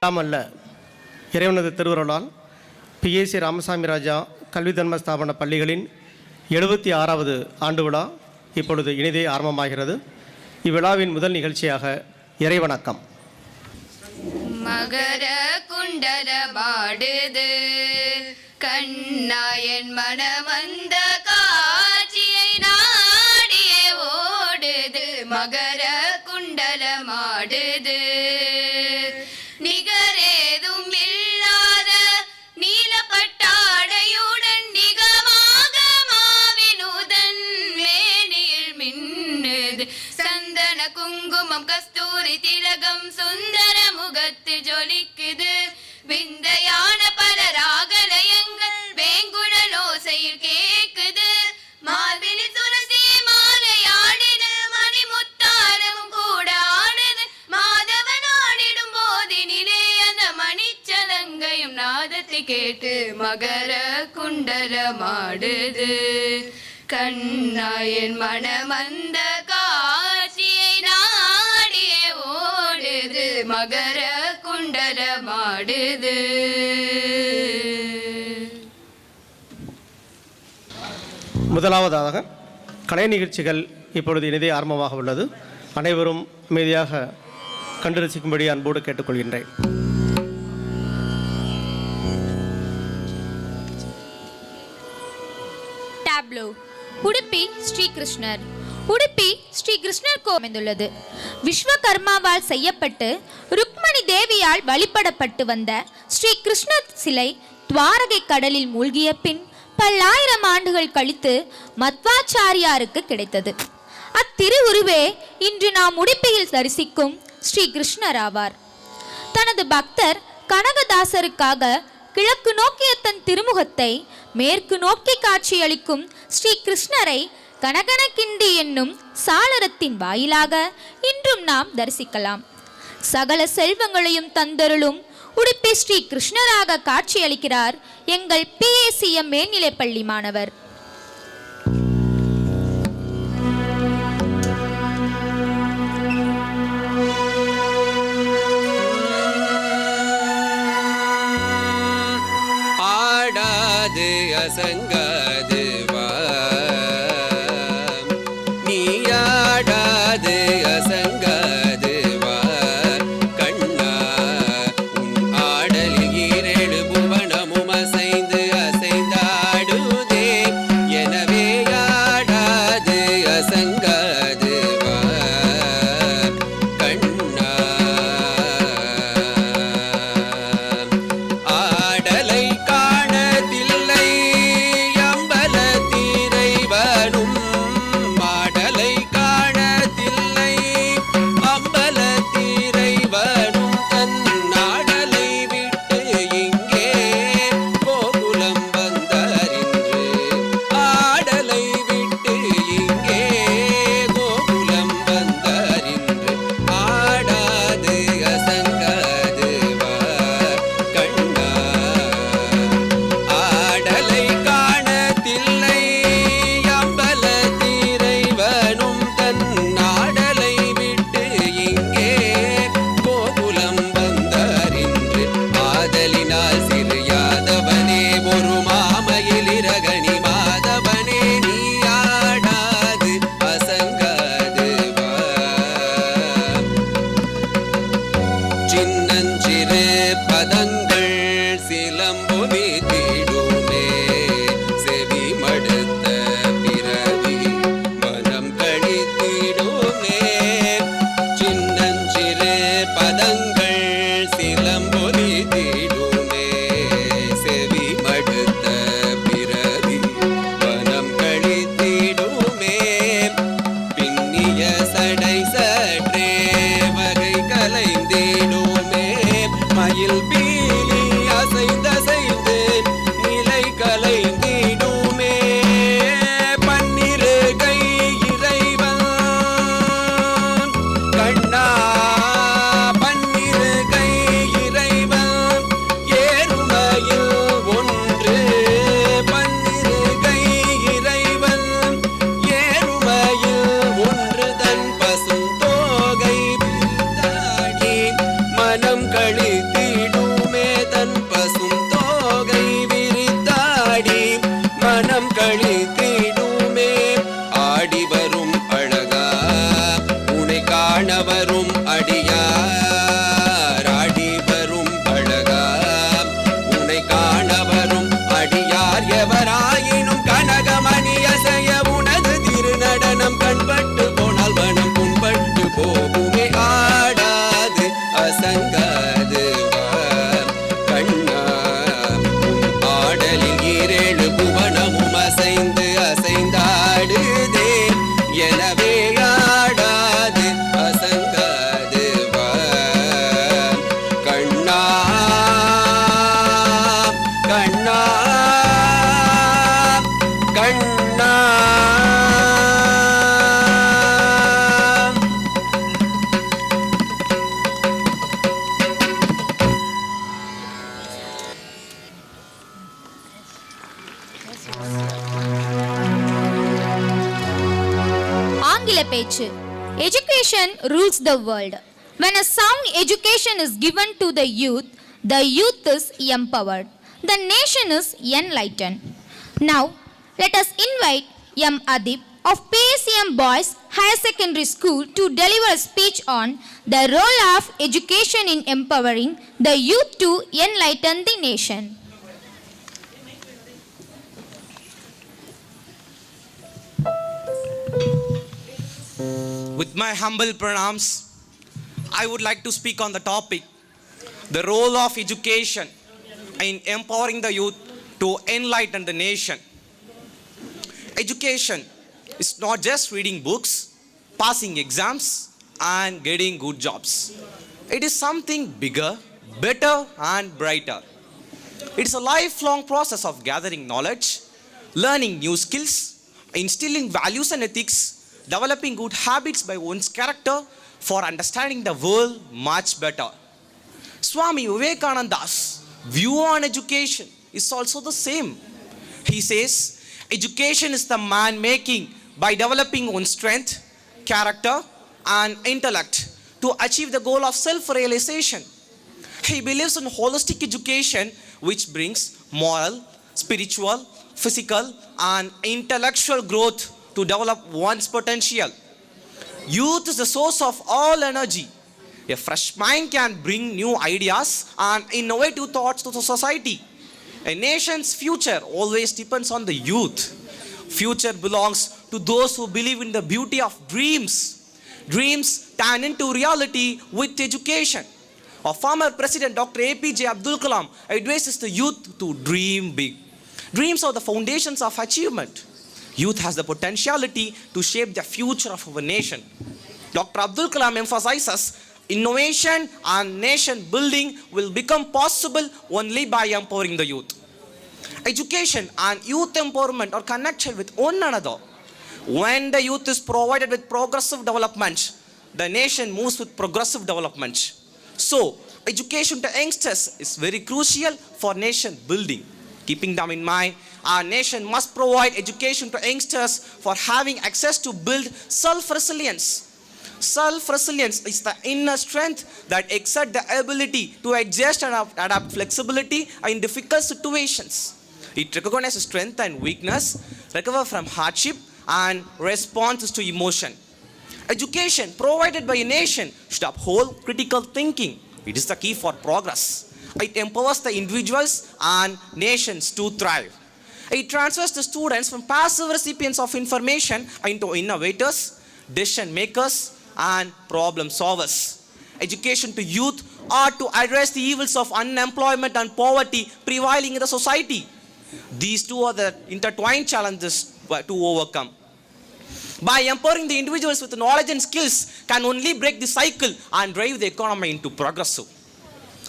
அல்ல இறைவனது திருவருளால் PAC ராமசாமி ராஜா கல்வி தர்ம ஸ்தாபன பள்ளிகளின் 76வது ஆண்டு விழா இப்பொழுது இனிதே ஆரம்பமாகிறது. இவ்விழாவின் முதல் நிகழ்ச்சியாக இறைவணக்கம். மகர குண்டல பாடுது கண்ணாயன் மனமந்த காட்சியை நாடியே ஓடுது. மகர குண்டல மாடுது நிகரேதும் இல்லாத நீலப்பட்டாடையுடன் நிகமாக மாவினுதன் மேனியில் மின்னுது. சந்தன குங்குமம் கஸ்தூரி திலகம் சுந்தர முகத்து ஜொலிக்குது. விந்தையான பல ராகலயங்கள் வேங்குழலோசையில் கேக்குது. மார்பினி துளசி மாலையாடிது மணிமுத்தாரமும் கூட ஆடுது. மாதவன் ஆடிடும் போதினிலே அந்த மணிச்சலங்கையும் நாதத்தை கேட்டு மகர குண்டலமாடுது. கண்ணாயன் மனமந்த காட்சியை நாடியே ஓடுது. மகர குண்டலமாடுது. முதலாவதாக கலை நிகழ்ச்சிகள் இப்பொழுது இனிதே ஆரம்பமாக உள்ளது. அனைவரும் அமைதியாக கண்டு ரசிக்கும்படி அன்போடு கேட்டுக்கொள்கின்றேன். டாப்லோ உடுப்பி ஸ்ரீ கிருஷ்ணர். உடுப்பி ஸ்ரீ கிருஷ்ணர் கோவில் அமைந்துள்ளது. விஸ்வகர்மாவால் செய்யப்பட்டு ருக்மணி தேவியால் வழிபடப்பட்டு வந்த ஸ்ரீ கிருஷ்ணர் சிலை துவாரகை கடலில் மூழ்கிய பின் பல்லாயிரம் ஆண்டுகள் கழித்து மத்வாச்சாரியாருக்கு கிடைத்தது. அத்திருவுருவே இன்று நாம் உடுப்பியில் தரிசிக்கும் ஸ்ரீ கிருஷ்ணர் ஆவார். தனது பக்தர் கனகதாசருக்காக கிழக்கு நோக்கிய தன் திருமுகத்தை மேற்கு நோக்கி காட்சியளிக்கும் ஸ்ரீ கிருஷ்ணரை கனகனகிண்டி என்னும் சாளரத்தின் வாயிலாக இன்றும் நாம் தரிசிக்கலாம். சகல செல்வங்களையும் தந்தருளும் உடுப்பி ஸ்ரீ கிருஷ்ணராக காட்சியளிக்கிறார் எங்கள் PACM மேல்நிலைப்பள்ளி மாணவர். ஆடாது அசங்காது வா நீயாடாது அசங்காது வா கண்ணா உன் ஆடலில் ஈரேழு புவனமும் அசைந்து அசைந்தாடுதே. எனவே ஆடாது அசங்காது வா கண்ணா ஆடலை காணதில்லை அம்பலத்திரைவனும் மாடலை காணதில்லை அம்பலத்திரைவனும் தன் நாடலை விட்டு இங்கே கோகுலம் வந்தாரின்று. ஆடலை விட்டு இங்கே கோகுலம் வந்தாரின்று. ஆடாது அசங்காது வா கண்ணா ஆடலை காணதில்லை அம்பலத்திரைவனும் தன் நாடலை விட்டு இங்கே கோகுலம் வந்தாரின்று. ஆதலினால் சிறு யாதவனே ஒரு மாமையில் இரகணி மாதவனே நீ ஆடாது அசங்காது வா சின்னஞ்சிறு பதங்கள் சிலம்புவி தீடுமே செவி மடுத்த பிறவி மனம் கழித்திடுமே. சின்னஞ்சிறு பதங்கள் சிலம்பொலி தீடுமே செவி மடுத்த பிறவி மனம் கழித்திடுமே. பின்னிய சடை சற்றே வகை கலைந்திடுமே. மயில் பீலி அசைந்தசைந்து நிலை கலைந்திடுமே. பன்னிரு கை இறைவன் கண்ணா பன்னிரு கை இறைவன் ஏறுமையில் ஒன்று. பன்னிரு கை இறைவன் ஏறுமையில் ஒன்று தன் பசுந்தோகை பிரித்தாடி மனம் கழித்தீடுமே. பேச்சு. Education rules the world. When a sound education is given to the youth is empowered. The nation is enlightened. Now, let us invite M. Adib of PACM Boys Higher Secondary School to deliver a speech on the role of education in empowering the youth to enlighten the nation. With my humble pranams, I would like to speak on the topic, the role of education in empowering the youth to enlighten the nation. Education is not just reading books, passing exams, and getting good jobs. It is something bigger, better, and brighter. It is a lifelong process of gathering knowledge, learning new skills, instilling values and ethics, developing good habits by one's character for understanding the world much better. Swami Vivekananda's view on education is also the same. He says, education is the man making by developing one's strength, character, and intellect to achieve the goal of self-realization. He believes in holistic education which brings moral, spiritual, physical, and intellectual growth to develop one's potential. Youth is the source of all energy. A fresh mind can bring new ideas and innovative thoughts to the society. A nation's future always depends on the youth. Future belongs to those who believe in the beauty of dreams. Dreams turn into reality with education. Our former President Dr. APJ Abdul Kalam advises the youth to dream big. Dreams are the foundations of achievement. Youth has the potentiality to shape the future of our nation. Dr. Abdul Kalam emphasizes innovation and nation building will become possible only by empowering the youth. Education and youth empowerment are connected with one another. When the youth is provided with progressive development, the nation moves with progressive development. So, education to youngsters is very crucial for nation building. Keeping them in mind, our nation must provide education to youngsters for having access to build self-resilience. Self-resilience is the inner strength that exerts the ability to adjust and adapt flexibility in difficult situations. It recognizes strength and weakness, recover from hardship, and responds to emotion. Education provided by a nation should uphold critical thinking. It is the key for progress. It empowers the individuals and nations to thrive. It transfers the students from passive recipients of information into innovators, decision makers, and problem solvers. Education to youth ought to address the evils of unemployment and poverty prevailing in the society. These two are the intertwined challenges to overcome. By empowering the individuals with knowledge and skills can only break the cycle and drive the economy into progressive.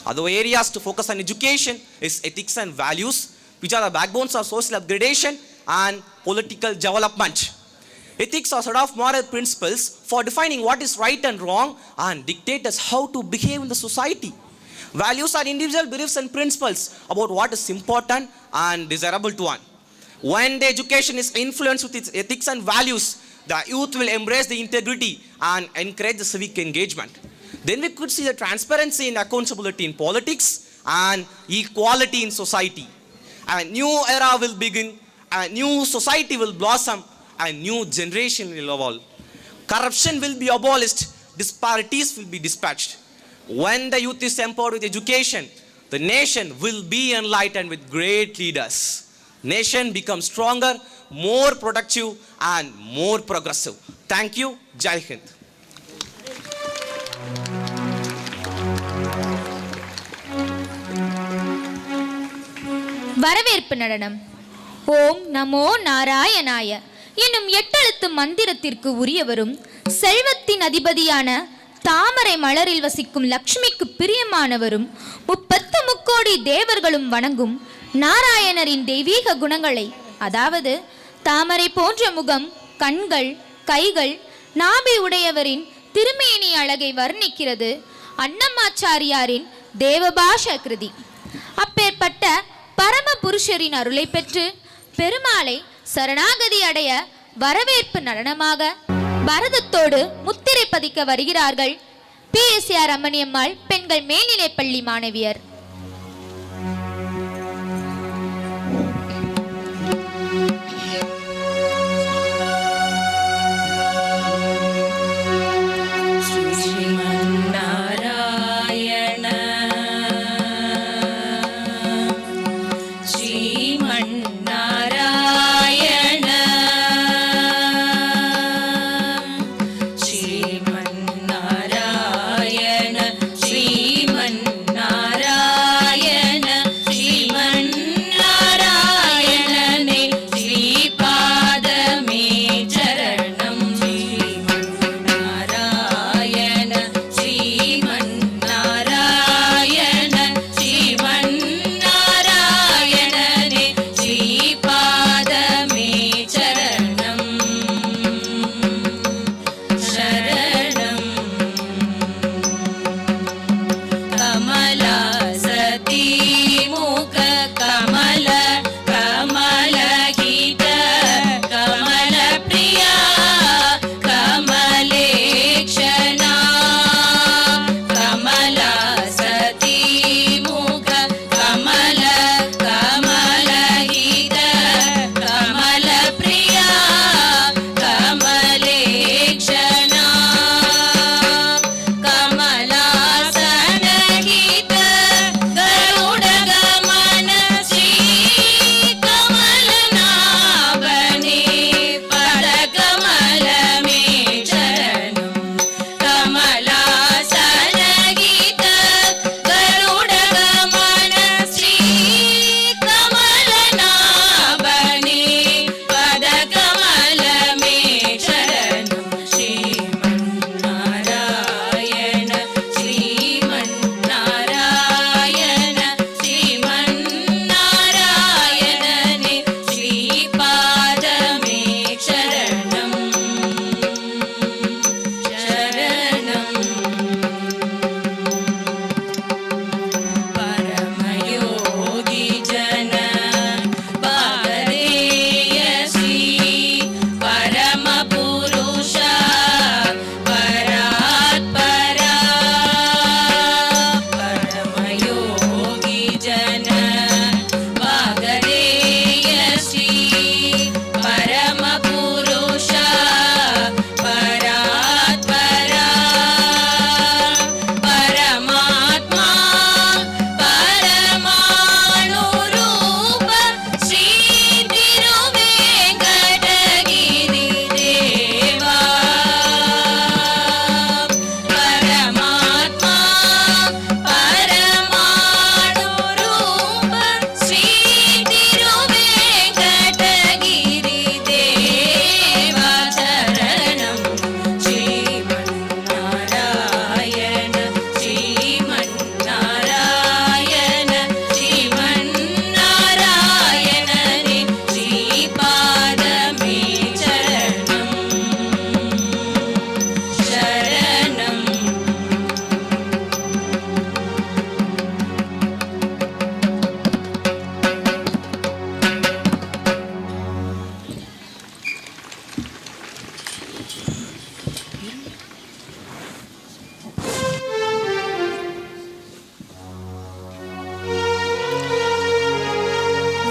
Other areas to focus on education is ethics and values, which are the backbones of social upgradation and political development. Ethics are set of moral principles for defining what is right and wrong and dictate us how to behave in the society. Values are individual beliefs and principles about what is important and desirable to one. When the education is influenced with its ethics and values, the youth will embrace the integrity and encourage the civic engagement. Then we could see the transparency and accountability in politics and equality in society. A new era will begin, a new society will blossom, a new generation will evolve. Corruption will be abolished, disparities will be dispatched. When the youth is empowered with education, the nation will be enlightened with great leaders. Nation becomes stronger, more productive, and more progressive. Thank you. Jai Hind. வரவேற்பு நடனம். ஓம் நமோ நாராயணாய என்னும் 8 எழுத்து மந்திரத்திற்கு உரியவரும் செல்வத்தின் அதிபதியான தாமரை மலரில் வசிக்கும் லக்ஷ்மிக்கு பிரியமானவரும் 30 முக்கோடி தேவர்களும் வணங்கும் நாராயணரின் தெய்வீக குணங்களை, அதாவது தாமரை போன்ற முகம், கண்கள், கைகள், நாபி உடையவரின் திருமேனி அழகை வர்ணிக்கிறது அன்னமாச்சாரியாரின் தேவபாஷ கிருதி. அப்பேற்பட்ட பரம புருஷரின் அருளை பெற்று பெருமாளை சரணாகதி அடைய வரவேற்பு நடனமாக பரதத்தோடு முத்திரை பதிக்க வருகிறார்கள் பிஎஸ்ஆர் அம்மணியம்மாள் பெண்கள் மேல்நிலைப்பள்ளி மாணவியர்.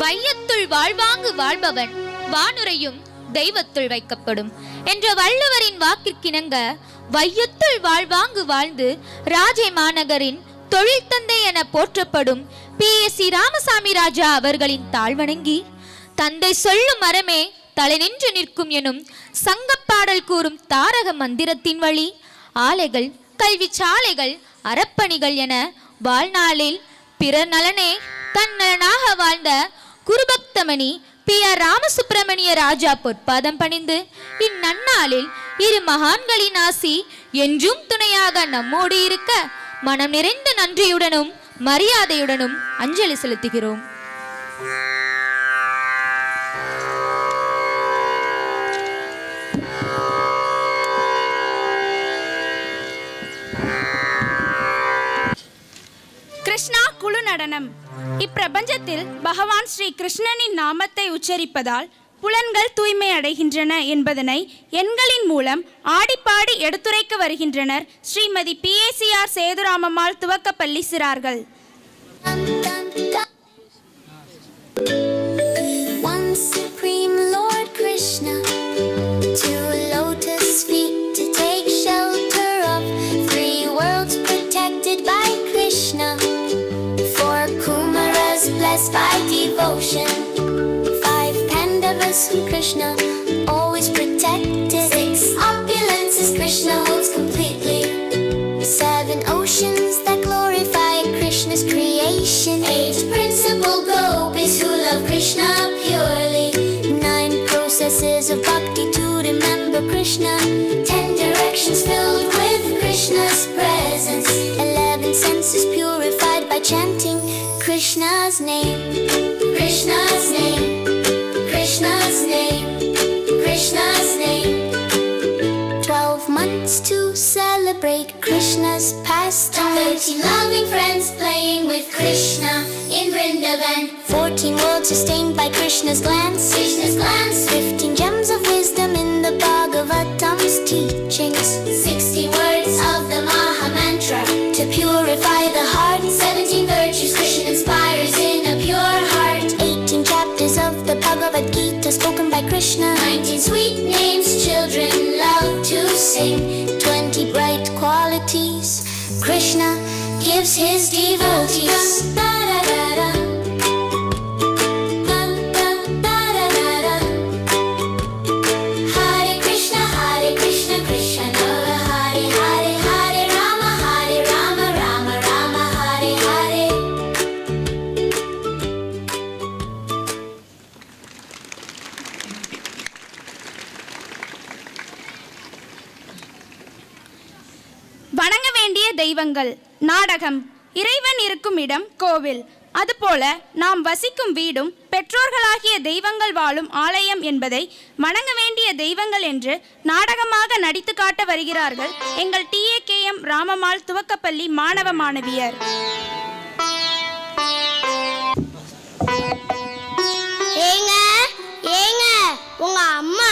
வையத்துள் வாழ்வாங்கு வாழ்பவன் வானுரையும் தெய்வத்துள் வைக்கப்படும் என்ற வள்ளுவரின் வாக்கிற்கிணங்க வையத்துள் வாழ்வாங்கு வாழ்ந்து ராஜே மாநகரின் தொழில் தந்தை என போற்றப்படும் பிஎஸ்சி ராமசாமி ராஜா அவர்களின் தாழ்வணங்கி தந்தை சொல்லும் மரமே தலை நின்று நிற்கும் எனும் சங்கப்பாடல் கூறும் தாரக மந்திரத்தின் வழி ஆலைகள் கல்வி சாலைகள் அறப்பணிகள் என வாழ்நாளில் பிறர் நலனே தன் நலனாக வாழ்ந்த குருபக்தமணி பிஆர் ராமசுப்பிரமணிய ராஜா பொற்பாதம் பணிந்து இந்நன்னாளில் இரு மகான்களின் ஆசி என்றும் துணையாக நம்மோடு இருக்க மனம் நிறைந்த நன்றியுடனும் மரியாதையுடனும் அஞ்சலி செலுத்துகிறோம். கிருஷ்ணா குழு நடனம். இப்பிரபஞ்சத்தில் பகவான் ஸ்ரீ கிருஷ்ணனின் நாமத்தை உச்சரிப்பதால் புலன்கள் தூய்மை அடைகின்றன என்பதனை எண்களின் மூலம் ஆடிப்பாடி எடுத்துரைக்க வருகின்றனர் ஸ்ரீமதி PACR சேதுராமம்மாள் துவக்கப்பள்ளி சிறார்கள். One supreme Lord Krishna, two lotus feet to take shelter of, three worlds protected by Krishna, four Kumaras blessed by devotion, five Pandavas whom Krishna always protected, six opulences Krishna holds completely, seven oceans that glorify Krishna's creation, eight principal gopis who love Krishna purely, nine processes of bhakti to remember Krishna, 10 directions filled with Krishna's presence, 11 senses purified by chanting Krishna's name, Krishna's name, Krishna's name, Krishna's name. 12 months to celebrate Krishna's pastime, 13 loving friends playing with Krishna in Vrindavan, 14 worlds sustained by Krishna's glance, 15 gems of wisdom in the Bhagavatam's teachings, 60 words of the Maha Mantra to purify the heart, 17 virtues Krishna inspires in a pure heart, 18 chapters of the Bhagavad Gita spoken by Krishna, 19 sweet names children love to sing, 20 bright qualities Krishna gives his devotees. Hare Krishna, Krishna Hare Hare, Hare Rama, Rama Rama, Hare Hare. வணங்க வேண்டிய தெய்வங்கள். நாடகம். இறைவன் இருக்கும் இடம் கோவில். அதுபோல நாம் வசிக்கும் வீடும் பெற்றோர்களாகிய தெய்வங்கள் வாழும் ஆலயம் என்பதை வணங்க வேண்டிய தெய்வங்கள் என்று நாடகமாக நடித்து காட்ட வருகிறார்கள் எங்கள் TAKM ராமம்மாள் துவக்கப்பள்ளி மாணவ மாணவியர். ஏங்க ஏங்க உங்க அம்மா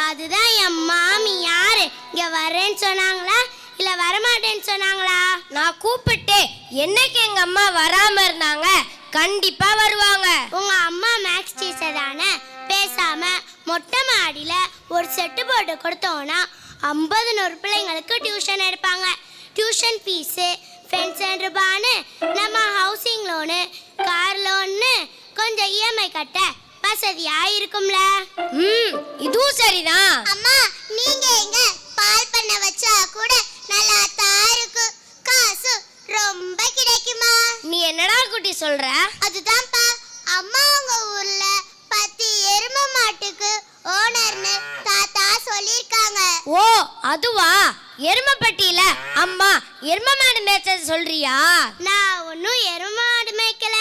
அதுதான் என் மாமி யாரு இங்க வரேன்னு சொன்னாங்களா இல்ல வரமாட்டேன்னு சொன்னாங்களா? நான் கூப்பிட்டு என்னைக்கு எங்க அம்மா வராம இருந்தாங்க? கண்டிப்பா வருவாங்க. உங்க அம்மா மேக்ஸ் டீச்சர் தானே? பேசாம மொட்டை மாடியில ஒரு செட்டு போட்டு கொடுத்தோம்னா 50 பிள்ளைங்களுக்கு டியூஷன் எடுப்பாங்க. டியூஷன் ஃபீஸு ஃப்ரெண்ட்ஸ் ரூபான்னு நம்ம ஹவுசிங் லோனு கார் லோன்னு கொஞ்சம் EMI கட்ட வசதியா இருக்கும்ல. இதுவும் சரிதான். அம்மா நீங்க எங்க பால் பண்ண வச்சா கூட நல்லா தான் இருக்கு. காசு ரொம்ப கிடைக்குமா? நீ என்னடா குட்டி சொல்ற? அதுதான்ப்பா அம்மா உங்க ஊர்ல 10 எருமை மாட்டுக்கு ஓனர்னு தாத்தா சொல்லிருக்காங்க. ஓ அதுவா? எருமைப்பட்டியில அம்மா எருமை மாடு மேய்ச்சது சொல்றியா? நான் ஒன்னும் எருமை மாடு மேய்க்கல.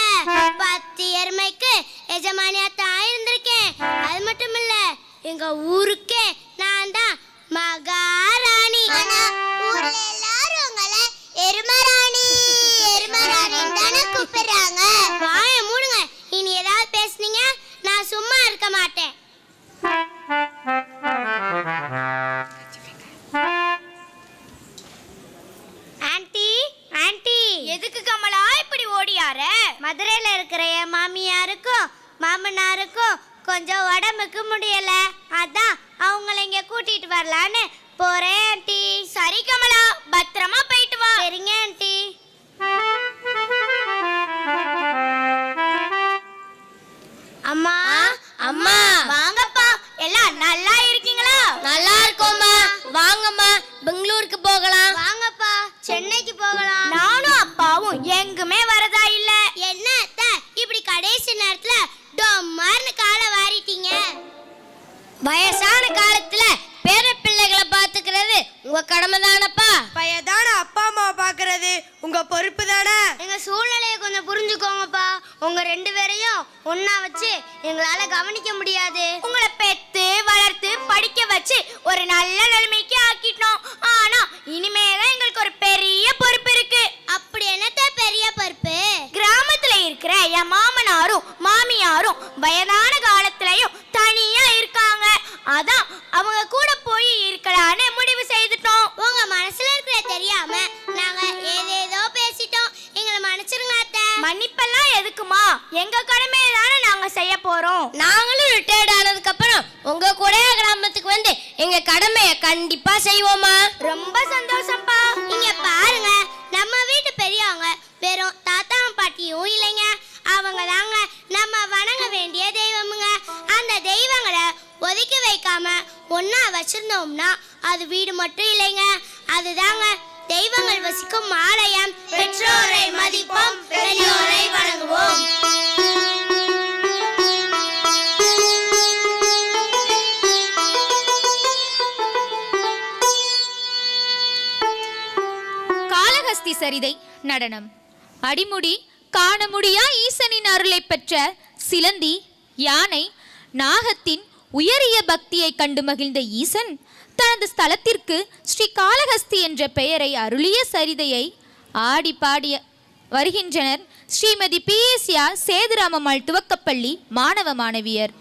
10 எருமைக்கு எஜமானியா தான் இருந்திருக்கேன். அது மட்டும் இல்ல எங்க ஊருக்கே நான் தான் மகாராணி. ஆனா ஊர்ல எல்லாரும் உங்களை எருமராணி எருமராணின்னு தானே கூப்பிடுறாங்க. வாயை மூடுங்க. இனி ஏதாவது பேசுனீங்க நான் சும்மா இருக்க மாட்டேன். ஆன்ட்டி ஆன்ட்டி எதுக்கு கமலா இப்படி ஓடியார? மதுரையில இருக்கிற என் மாமியாருக்கும் மாமனாருக்கும் கொஞ்சம் உடம்புக்கு முடியல, அதான் அவங்கள இங்க கூட்டிட்டு வரலான்னு போறேன் ஆன்ட்டி. சரி கமலா பத்திரமா போயிட்டு வா. சரிங்க ஆன்ட்டி. அம்மா அம்மா வாங்கப்பா. எல்லாம் நல்லா இருக்கீங்களா? நல்லா இருக்கோம்மா. வாங்கம்மா பெங்களூருக்கு போகலாம். வாங்கப்பா சென்னைக்கு போகலாம். நானும் அப்பாவும் எங்குமே வரதா இல்ல. என்ன அத்தை இப்படி கடைசி நேரத்துல டொம்மார்னு காலை வாரிட்டீங்க? வயசான காலத்துல பேர பிள்ளைகளை பாத்துக்கிறது உங்க கடமை தானப்பா. வயதான அப்பா அம்மா பாக்குறது உங்க பொறுப்பு தானே. எங்க சூழ்நிலையை கொஞ்சம் புரிஞ்சுக்கோங்கப்பா. உங்க 2 பேரையும் ஒன்னா வச்சு எங்களால கவனிக்க முடியாது. உங்களை பெத்து வளர்த்து படிக்க வச்சு ஒரு நல்ல நிலைமைக்கு ஆக்கிட்டோம். ஆனா இனிமேதான் எங்களுக்கு ஒரு பெரிய பொறுப்பு இருக்கு. அப்படி என்னத்த பெரிய பொறுப்பு? கிராமத்துல இருக்கிற என் மாமனாரும் மாமியாரும் வயதான காலத்திலயும் தனியா அதான் அவங்க கூட போய் இருக்கலான்னு முடிவு செய்துட்டோம். உங்க மனசுல இருக்கிற தெரியாம நாங்க ஏதேதோ பேசிட்டோம். எங்களை மன்னிச்சிருங்க அத்தை. மன்னிப்பெல்லாம் எதுக்குமா? எங்க கடமையை தானே நாங்க செய்ய போறோம். நாங்களும் ரிட்டையர்ட் ஆனதுக்கு அப்புறம் உங்க கூட கிராமத்துக்கு வந்து எங்க கடமையை கண்டிப்பா செய்வோமா? ரொம்ப சந்தோஷம்ப்பா. இங்க பாருங்க, நம்ம வீட்டு பெரியவங்க வெறும் தாத்தா பாட்டியும் இல்லைங்க, அவங்க தாங்க நம்ம வணங்க வேண்டிய தெய்வமுங்க. அந்த தெய்வங்களை ஒதுக்கி வைக்காம ஒன்னா வச்சிருந்தோம்னா அது வீடு மட்டும் இல்லைங்க, அதுதாங்க தெய்வங்கள் வசிக்கும் ஆலயம். பெற்றோரை மதிப்போம், பெரியோரை வணங்குவோம். காளஹஸ்தி சரிதை நடனம். அடிமுடி காண முடியா ஈசனின் அருளை பெற்ற சிலந்தி, யானை, நாகத்தின் உயரிய பக்தியை கண்டு மகிழ்ந்த ஈசன் தனது ஸ்தலத்திற்கு ஸ்ரீ காளஹஸ்தி என்ற பெயரை அருளிய சரிதையை ஆடி பாடிய வருகின்றனர் ஸ்ரீமதி PSR சேதுராமம்மாள் துவக்கப்பள்ளி மாணவ மாணவியர்.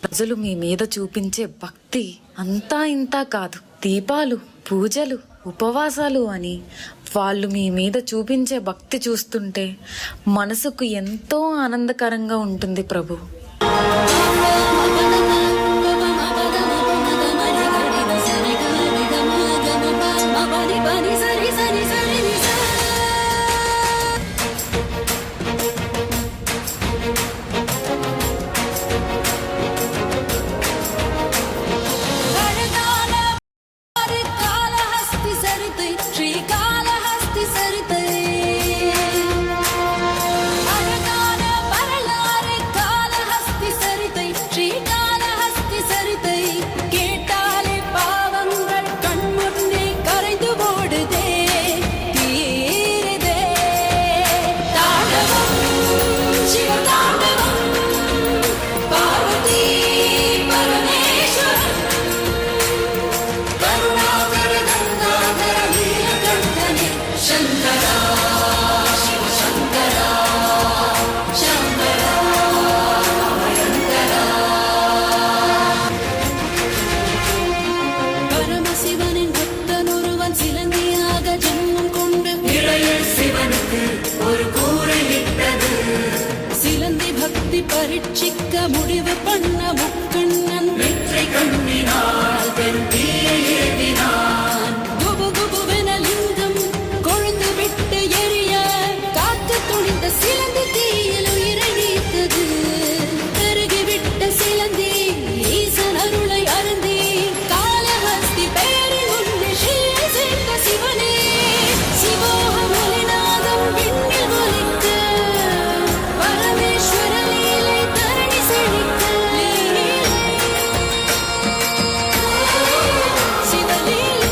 ప్రజలు మీ మీద చూపించే భక్తి అంతా ఇంతా కాదు. దీపాలు, పూజలు, ఉపవాసాలు అని వాళ్ళు మీ మీద చూపించే భక్తి చూస్తుంటే మనసుకు ఎంతో ఆనందకరంగా ఉంటుంది ప్రభు. பரீட்சிக்க முடிவு பண்ண முக்கண்ணன் வெற்றி கண்ணினான் பெரும் தீயை ஏவினான். குபு குபுவென லிங்கம் கொழுந்து விட்டு எரிய காத்து துணிந்த சிலந்தி தீயில் உயிரை நீத்தது. கருகிவிட்ட சிலந்தி ஈசன் அருளை அருந்தி காளஹஸ்தி பெயரில் உன்னை ஸ்ரீயை சேர்த்த சிவனே. சிவோகம் ஒலிநாதம் விண்ணில் ஒலிக்க பரமேஸ்வர லீலை தரணி செழிக்க. சிவலீலை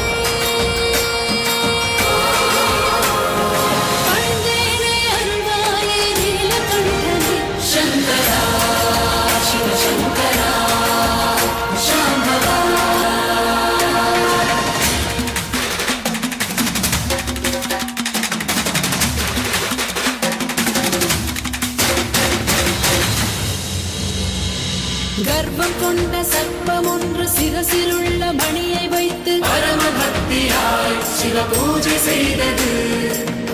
பழந்தேனே அருள்வாயே நீலகண்டனே. சங்கரா சிவசங்கரா சாம்பவா. கர்ப்பம் கொண்ட சர்ப்பம் ஒன்று சிரசிலுள்ள மணியை வைத்து பரமபக்தியாய் சிவ பூஜை செய்தது.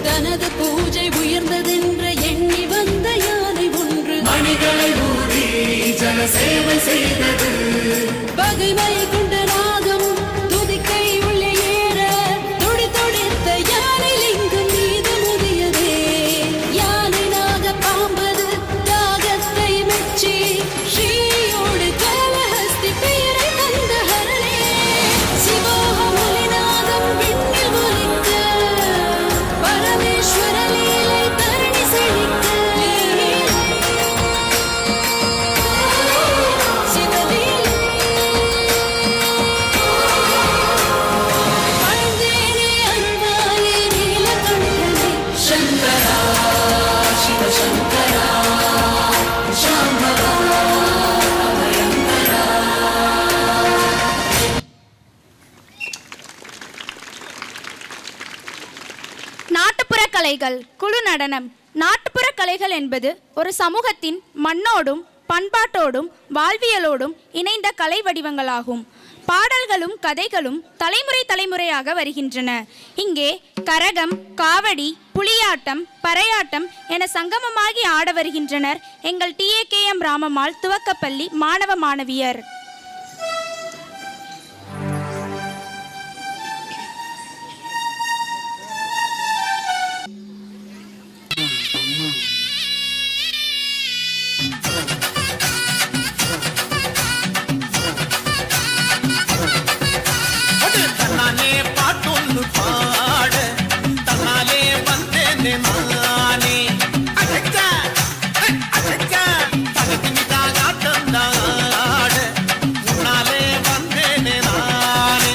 தனது பூஜை உயர்ந்ததென்று எண்ணி வந்த யானை ஒன்று மணிகளை ஊதி ஜன சேவை செய்தது. பகைமை கொண்ட நாகம் துதிக்கை உள்ளே ஏற துடி துடித்த யானை லிங்கம் மீது முதியதே. யானை நாக பாம்பது தாகத்தை மெச்சி ஸ்ரீயோடு காளஹஸ்தி பெயரை தந்த ஹரனே. சிவோகம் ஒலிநாதம் விண்ணில் ஒலிக்க பரமேஸ்வர லீலை தரணி செழிக்க. சிவலீலை பழந்தேனே அருள்வாயே நீலகண்டனே. சங்கரா சிவசங்கரா சாம்பவா அபயங்கரா. நாட்டுப்புற கலைகள் குழு நடனம். நாட்டுப்புற கலைகள் என்பது ஒரு சமூகத்தின் மண்ணோடும் பண்பாட்டோடும் வாழ்வியலோடும் இணைந்த கலை வடிவங்களாகும். பாடல்களும் கதைகளும் தலைமுறை தலைமுறையாக வருகின்றன. இங்கே கரகம், காவடி, புலியாட்டம், பறையாட்டம் என சங்கமமாகி ஆட வருகின்றனர் எங்கள் TAKM ராமம்மாள் துவக்கப்பள்ளி மாணவ மாணவியர். தன்னாலே பாட்டொன்னு பாட தன்னாலே வந்தேனே நானே அச்சா அச்சா தனக்கு நிதாகாட்டம் தாட உன்னாலே வந்தேனே நானே.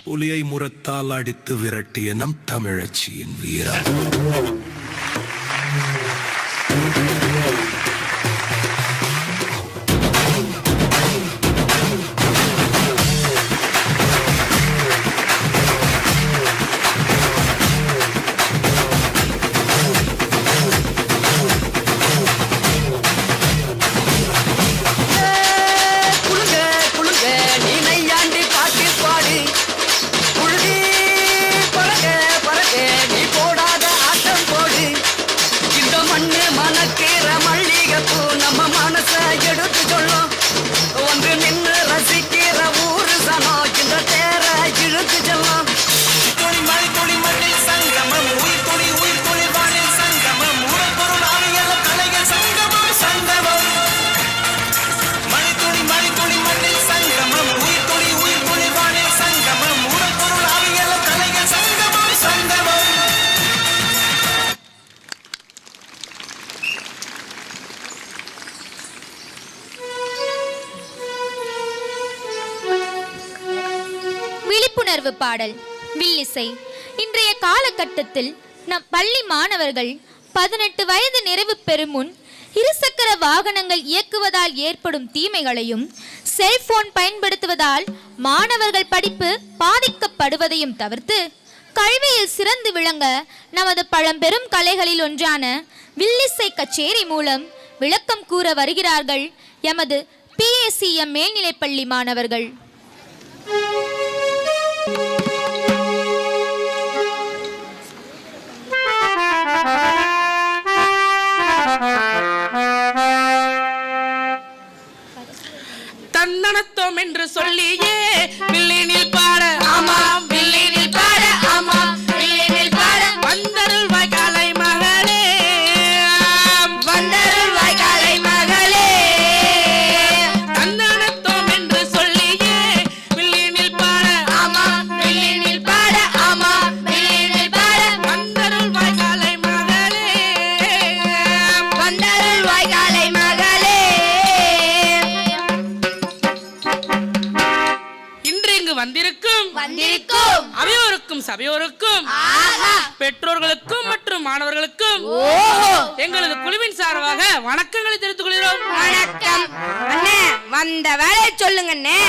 புலியை முரத்தால் அடித்து விரட்டிய நம் தமிழச்சியின் வீரம். விழிப்புணர்வு பாடல் வில்லிசை. இன்றைய காலகட்டத்தில் நம் பள்ளி மாணவர்கள் 18 வயது நிறைவு பெறும் முன் இருசக்கர வாகனங்கள் இயக்குவதால் ஏற்படும் தீமைகளையும், செல்போன் பயன்படுத்துவதால் மாணவர்கள் படிப்பு பாதிக்கப்படுவதையும் தவிர்த்து கல்வியில் சிறந்து விளங்க நமது பழம்பெரும் கலைகளில் ஒன்றான வில்லிசை கச்சேரி மூலம் விளக்கம் கூற வருகிறார்கள் எமது PACM மேல்நிலைப்பள்ளி மாணவர்கள். தன்னடத்தோம் என்று சொல்லியே வில்லினில் பாட ஆமாம், வில்லினில் பாட ஆமாம், வில்லினில் பாட வந்தருள்வாய் காலை மகளே, வந்தருள்வாய் காலை மகளே. தன்னடத்தோம் என்று சொல்லியே வில்லினில் பாட ஆமாம், வில்லினில் பாட ஆமாம், வில்லினில் பாட இங்கு வந்திருக்கும் வந்திருக்கும் அவையோருக்கும் சபையோருக்கும் பெற்றோர்களுக்கும் மற்றும் மாணவர்களுக்கும் எங்களது குழுவின் சார்பாக வணக்கங்களை தெரிவித்துக் கொள்கிறோம். வணக்கம் அண்ணே, வந்த வேலையை சொல்லுங்க அண்ணே.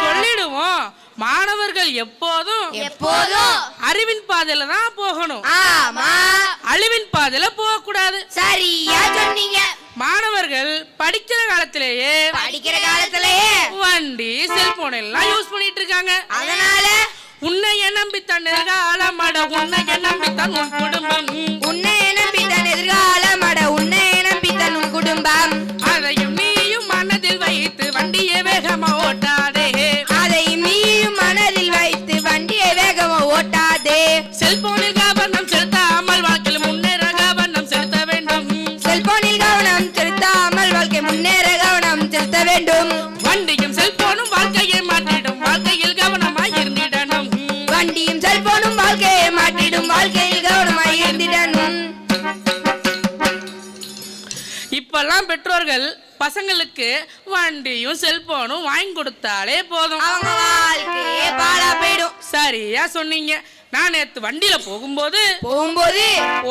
சொல்லிடுவோம். மாணவர்கள் எப்போதும் அறிவின் பாதையில தான் போகணும். ஆமா, அழிவின் பாதையில போக கூடாது. சரியா சொன்னீங்க. மாணவர்கள் படிக்கிற காலத்திலேயே வண்டி செல்போன் எல்லாம் யூஸ் பண்ணிட்டு இருக்காங்க. அதனால உன்னைய நம்பித்தான் எதிர்காலமட, உன்னைய நம்பித்தான் உன் குடும்பம், உன்னை நம்பித்தான் எதிர்காலமட, உன்னை நம்பித்தான் உன் குடும்பம். அதையும் நீயும் மனதில் வைத்து வண்டியை வேகமா ஓட்டாதே, அதை நீயும் மனதில் வைத்து வண்டியை வேகமா ஓட்டாதே. செல்போனில் கவனம் செலுத்தாமல் வாழ்க்கையில் முன்னேற கவனம் செலுத்த வேண்டும். செல்போனில் கவனம் செலுத்தாமல் வாழ்க்கை முன்னேற கவனம் செலுத்த வேண்டும். வண்டியும் செல்போனும் வாழ்க்கையை மாற்றிடும், வாழ்க்கையில் கவனமாய் இருந்திடணும். வண்டியும் செல்போனும் வாழ்க்கையை மாற்றிடும், வாழ்க்கையில் கவனமாய் இருந்திடணும். இப்பெல்லாம் பெற்றோர்கள் பசங்களுக்கு வண்டியும் செல்போனும் வாங்கி கொடுத்தாலே போதும், அவங்க வாழ்க்கையே பாழா போயிடும். சரியா சொன்னீங்க. நான் நேத்து வண்டியில போகும்போது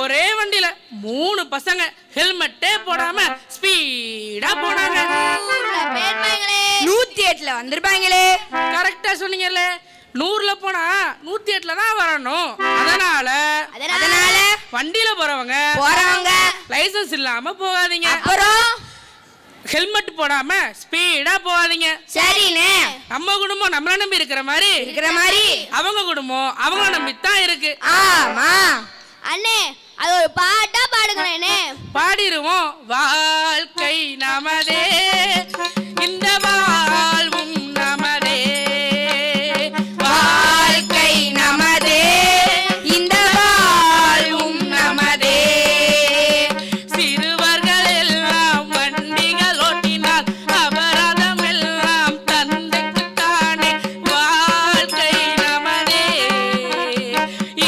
ஒரே வண்டியில 3 பசங்க ஹெல்மெட்டே போடாம ஸ்பீடா போனாங்க. 108ல வந்திருப்பாங்களே. கரெக்டா சொன்னீங்கல்ல. 100ல போனா 108ல தான் வரணும். அதனால வண்டியில போறவங்க லைசன்ஸ் இல்லாம போகாதீங்க. அப்புறம் ஹெல்மெட் போடாம ஸ்பீடா போகாதீங்க. சரிண்ணே. நம்ம குடும்பம் நம்மள நம்பி இருக்கிற மாதிரி அவங்க குடும்பம் அவங்கள நம்பி தான் இருக்கு. ஆமா அண்ணே, அது ஒரு பாட்டா பாடுங்களேனே. பாடிருவோம். வாழ்க்கை நமதே, இந்த வாழ்வும் நமதே, வாழ்க்கை நமதே, இந்த வாழ்வும் நமதே. சிறுவர்கள் எல்லாம் வண்டிகள் ஓட்டினால் அபராதம் எல்லாம் தந்தைக்குத்தானே. வாழ்க்கை நமதே,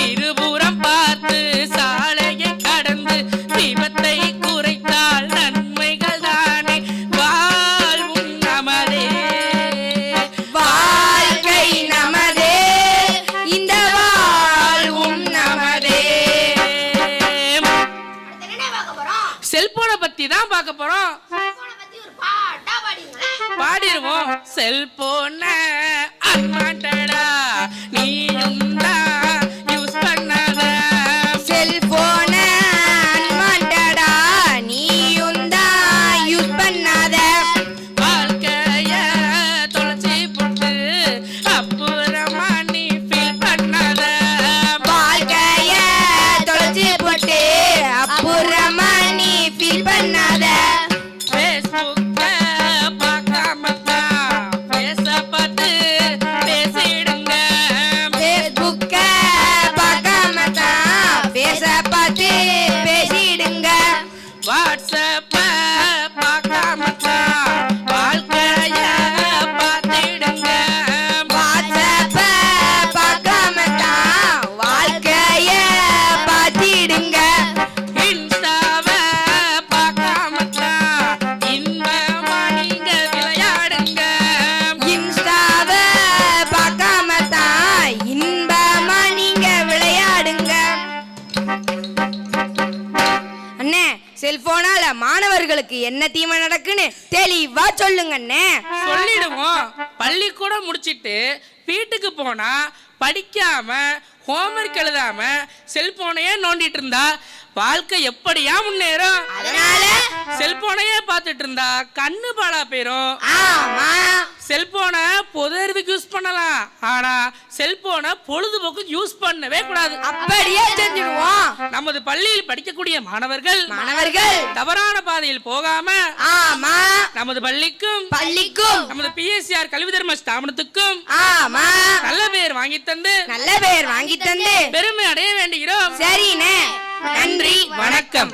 இருபுறம் பார்த்து சாலையை கடந்து விபத்தை குறைத்தால் நன்மைகள் தானே. வாழ்வும் நமதே, வாழ்க்கை நமதே, இந்த வாழ்வும் நமதே. செல்போனை பத்தி தான் பார்க்க போறோம். பாடிடுவோம். செல்போன அன்வான்டடா நீயும் தான் யூஸ் பண்ணாத, செல்போன அன்வான்டடா நீயும் தான் யூஸ் பண்ணாத. வாழ்க்கைய தொலைச்சி போட்டு அப்புறமா நீ ஃபீல் பண்ணாத, வாழ்க்கைய தொலைச்சி போட்டு அப்புறமா நீ ஃபீல் பண்ணாத. ஃபேஸ்புக்க பார்க்காம தான் பேச பார்த்து பேசிடுங்க, ஃபேஸ்புக்க பார்க்காம தான் பேச பார்த்து பேசிடுங்க. வாட்ஸ்அப்ப பார்க்காம தான் வாழ்க்கைய பார்த்திடுங்க, வாட்ஸ்அப்ப பார்க்காம தான் வாழ்க்கைய பார்த்திடுங்க. இன்ஸ்டாவ பார்க்காம தான் இன்பமா நீங்க விளையாடுங்க, இன்ஸ்டாவ பார்க்காம தான் இன்பமா நீங்க விளையாடுங்க. அண்ணே, செல்போனால மாணவர்களுக்கு என்ன தீமை நடக்குன்னு தெளிவா சொல்லுங்க அண்ணே. சொல்லிடுவோம். பள்ளிக்கூடம் முடிச்சிட்டு வீட்டுக்கு போனா படிக்காம ஹோம்ஒர்க் எழுதாம செல்போனையே நோண்டிட்டு இருந்தா வாழ்க்கை எப்படியா முன்னேறும்? அதனால செல்போனையே பார்த்துட்டு இருந்தா கண்ணு பாழா போயிரும். ஆமா, செல்போனை பொது அறிவுக்கு யூஸ் பண்ணலாம், ஆனா செல்போனை பொழுதுபோக்கு யூஸ் பண்ணவே கூடாது. அப்படியே செஞ்சிடுவோம். நமது பள்ளியில் படிக்கக்கூடிய மாணவர்கள் தவறான பாதையில் போகாம ஆமா நமது பள்ளிக்கும் நமது பிஎஸ்சிஆர் கல்வி தர்ம ஸ்தாபனத்துக்கும் ஆமா நல்ல பேர் வாங்கி தந்து பெருமை அடைய வேண்டுகிறோம். சரிண்ணே, நன்றி, வணக்கம்.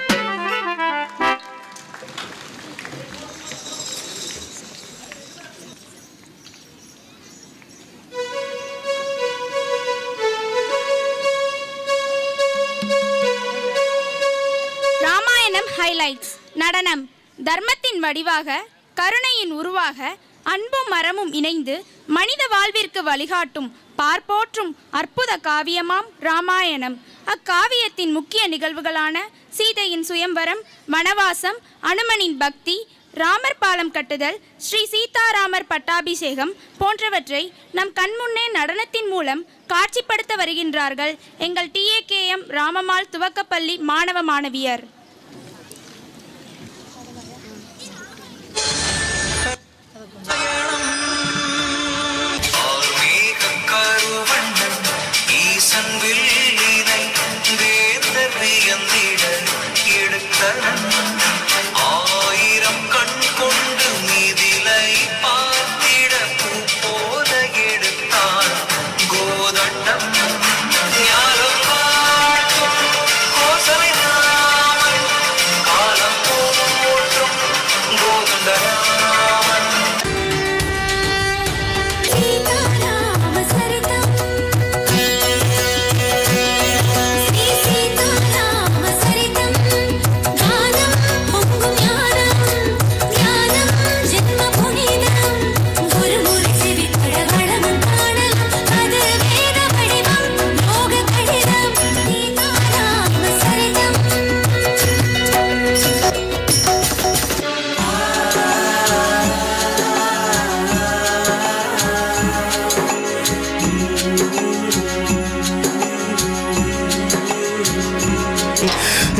ராமாயணம் ஹைலைட்ஸ். நடனம் தர்மத்தின் வடிவாக, கருணையின் உருவாக, அன்பும் மரமும் மரமும் இணைந்து மனித வாழ்விற்கு வழிகாட்டும் பார்ப்போற்றும் அற்புத காவியமாம் ராமாயணம். அக்காவியத்தின் முக்கிய நிகழ்வுகளான சீதையின் சுயம்வரம், வனவாசம், அனுமனின் பக்தி, ராமர் பாலம் கட்டுதல், ஸ்ரீ சீதாராமர் பட்டாபிஷேகம் போன்றவற்றை நம் கண்முன்னே நடனத்தின் மூலம் காட்சிப்படுத்த வருகின்றார்கள் எங்கள் TAKM ராமம்மாள் துவக்கப்பள்ளி மாணவ மாணவியர்.